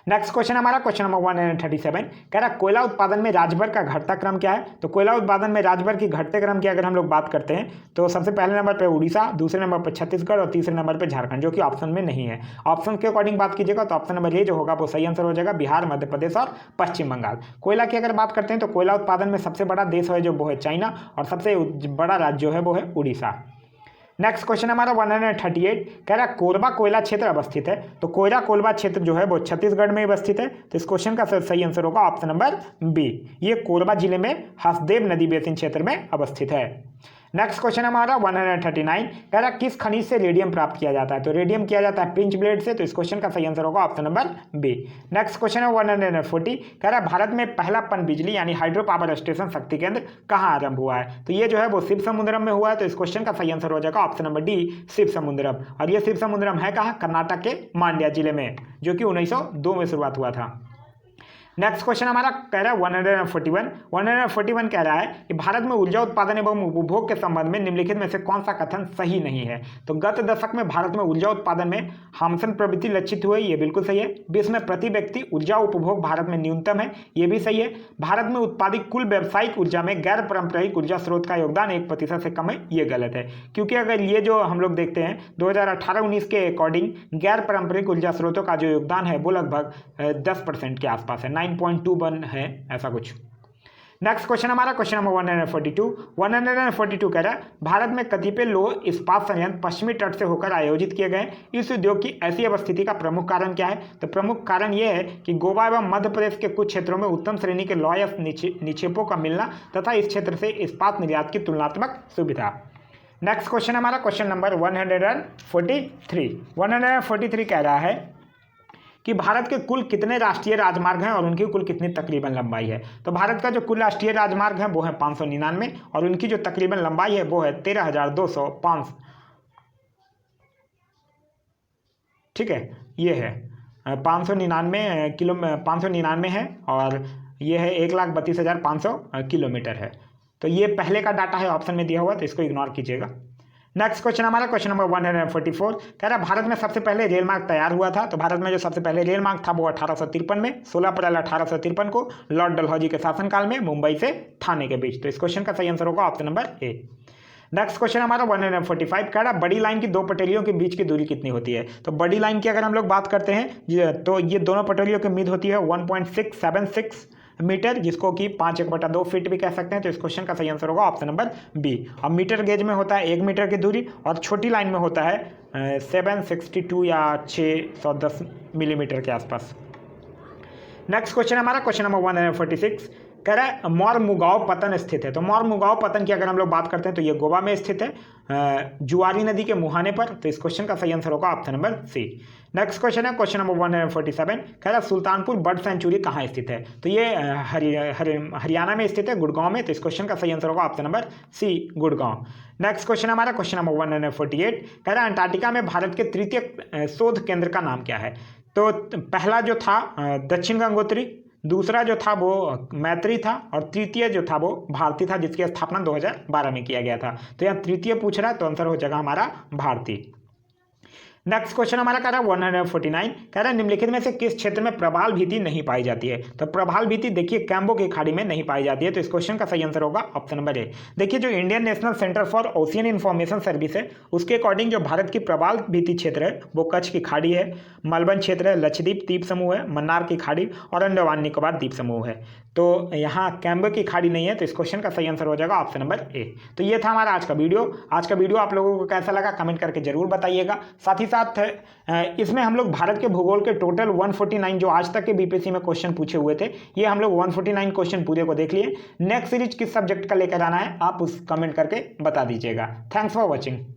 नेक्स्ट क्वेश्चन हमारा क्वेश्चन नंबर 137, कह रहा है कोयला उत्पादन में राज्य भर का घटता क्रम क्या है। तो कोयला उत्पादन में राज्य भर की घटते क्रम की अगर हम लोग बात करते हैं तो सबसे पहले नंबर पे उड़ीसा, दूसरे नंबर पे छत्तीसगढ़ और तीसरे नंबर पे झारखंड, जो कि ऑप्शन में नहीं है। ऑप्शन के अकॉर्डिंग बात कीजिएगा तो ऑप्शन नंबर ए जो होगा वो सही आंसर हो जाएगा, बिहार, मध्य प्रदेश और पश्चिम बंगाल। कोयला की अगर बात करते हैं तो कोयला उत्पादन में सबसे बड़ा देश है जो वो है चाइना, और सबसे बड़ा राज्य जो है वो है उड़ीसा। नेक्स्ट क्वेश्चन हमारा 138, कह रहा है कोरबा कोयला क्षेत्र अवस्थित है। तो कोयला कोरबा क्षेत्र जो है वो छत्तीसगढ़ में अवस्थित है। तो इस क्वेश्चन का सही आंसर होगा ऑप्शन नंबर बी, ये कोरबा जिले में हसदेव नदी बेसिन क्षेत्र में अवस्थित है। नेक्स्ट क्वेश्चन हमारा 139, कह रहा है किस खनिज से रेडियम प्राप्त किया जाता है। तो रेडियम किया जाता है पिंच ब्लेड से। तो इस क्वेश्चन का सही आंसर होगा option number B. Next question है 140, कह रहा है भारत में पहला पनबिजली यानी हाइड्रो पावर स्टेशन शक्ति केंद्र कहाँ आरंभ हुआ है। तो ये जो है वो शिव समुद्रम में हुआ है। तो इस क्वेश्चन का सही आंसर हो जाएगा ऑप्शन नंबर डी, शिव समुद्रम। और ये शिव समुद्रम है कहाँ, कर्नाटक के मांड्या जिले में, जो कि 1902 में शुरुआत हुआ था। नेक्स्ट क्वेश्चन हमारा कह रहा है 141 कह रहा है कि भारत में ऊर्जा उत्पादन एवं उपभोग के संबंध में निम्नलिखित में से कौन सा कथन सही नहीं है। तो गत दशक में भारत में ऊर्जा उत्पादन में हामसन प्रवृत्ति लक्षित हुई, ये बिल्कुल सही है। विश्व में प्रति व्यक्ति ऊर्जा उपभोग भारत में न्यूनतम है, ये भी सही है। भारत में उत्पादित कुल व्यावसायिक ऊर्जा में गैर पारंपरिक ऊर्जा स्रोत का योगदान 1% से कम है, ये गलत है। क्योंकि अगर ये जो हम लोग देखते हैं 2018-19 के अकॉर्डिंग गैर पारंपरिक ऊर्जा स्रोतों का जो योगदान है वो लगभग 10% के आसपास है, 9.21 है ऐसा कुछ। नेक्स्ट क्वेश्चन हमारा क्वेश्चन नंबर 142 कह रहा है भारत में कतिपय लौह इस्पात संयंत्र पश्चिमी तट से होकर आयोजित किए गए। इस उद्योग की ऐसी अवस्थिति का प्रमुख कारण क्या है। तो प्रमुख कारण यह है कि गोवा एवं मध्य प्रदेश के कुछ क्षेत्रों में उत्तम श्रेणी के लौह निक्षेपों का मिलना तथा इस क्षेत्र से इस्पात निर्यात की तुलनात्मक सुविधा। नेक्स्ट क्वेश्चन हमारा क्वेश्चन नंबर 143 कह रहा है कि भारत के कुल कितने राष्ट्रीय राजमार्ग हैं और उनकी कुल कितनी तकरीबन लंबाई है। तो भारत का जो कुल राष्ट्रीय राजमार्ग है वो है 599 और उनकी जो तकरीबन लंबाई है वो है 13,205। ठीक है, ये है 599 है और ये है 1,32,500 किलोमीटर है। तो ये पहले का डाटा है, ऑप्शन में दिया हुआ, तो इसको इग्नोर कीजिएगा। नेक्स्ट क्वेश्चन हमारा क्वेश्चन नंबर 144 कह रहा है भारत में सबसे पहले रेल मार्ग तैयार हुआ था। तो भारत में जो सबसे पहले रेल मार्ग था वो 1853 में 16 अप्रैल 1853 को लॉर्ड डलहौजी के शासनकाल में मुंबई से थाने के बीच। तो इस क्वेश्चन का सही आंसर होगा ऑप्शन नंबर ए। नेक्स्ट क्वेश्चन हमारा 145 कह रहा है बड़ी लाइन की दो पटरियों के बीच की दूरी कितनी होती है। तो बड़ी लाइन की अगर हम लोग बात करते हैं तो ये दोनों पटरियों की मीद होती है 1.676 मीटर, जिसको कि 5/2 फीट भी कह सकते हैं। तो इस क्वेश्चन का सही आंसर होगा ऑप्शन नंबर बी। अब मीटर गेज में होता है 1 मीटर की दूरी और छोटी लाइन में होता है 762 या 610 मिलीमीटर के आसपास। नेक्स्ट क्वेश्चन हमारा क्वेश्चन नंबर 146 कह रहा है मोरमुगांव पतन स्थित है। तो मोरमुगांव पतन की अगर हम लोग बात करते हैं तो ये गोवा में स्थित है, जुआरी नदी के मुहाने पर। तो इस क्वेश्चन का सही आंसर होगा option number C. Next question है क्वेश्चन नंबर 147, कह रहा है सुल्तानपुर बर्ड सेंचुरी कहाँ स्थित है। तो ये हरियाणा में स्थित है, गुड़गांव में। तो इस क्वेश्चन का सही आंसर होगा option number C, Gurgaon. Next question हमारा क्वेश्चन नंबर 148, कह रहा है अंटार्कटिका में भारत के तृतीय शोध केंद्र का नाम क्या है। तो पहला जो था दक्षिण गंगोत्री, दूसरा जो था वो मैत्री था, और तृतीय जो था वो भारती था, जिसकी स्थापना 2012 में किया गया था। तो यहाँ तृतीय पूछ रहा है, तो आंसर हो जाएगा हमारा भारती। नेक्स्ट क्वेश्चन हमारा कह रहा है 149, कह रहा है निम्नलिखित में से किस क्षेत्र में प्रवाल भीति नहीं पाई जाती है। तो प्रवाल भीति देखिए कैम्बो की खाड़ी में नहीं पाई जाती है। तो इस क्वेश्चन का सही आंसर होगा ऑप्शन नंबर ए। देखिए जो Indian national centre for ocean information service है, उसके अकॉर्डिंग जो भारत की प्रवाल भीति क्षेत्र है वो कच्छ की खाड़ी है, मलबन क्षेत्र है, लक्षद्वीप द्वीप समूह है, मन्नार की खाड़ी और अंडमान निकोबार द्वीप समूह है। तो यहाँ कैम्बो की खाड़ी नहीं है। तो इस क्वेश्चन का सही आंसर हो जाएगा ऑप्शन नंबर ए। तो ये था हमारा आज का वीडियो। आज का वीडियो आप लोगों को कैसा लगा कमेंट करके जरूर बताइएगा। साथ ही साथ इसमें हम लोग भारत के भूगोल के टोटल 149 जो आज तक के बीपीएससी में क्वेश्चन पूछे हुए थे, ये हम लोग 149 क्वेश्चन पूरे को देख लिए। नेक्स्ट सीरीज किस सब्जेक्ट का लेकर आना है आप उस कमेंट करके बता दीजिएगा। Thanks for watching.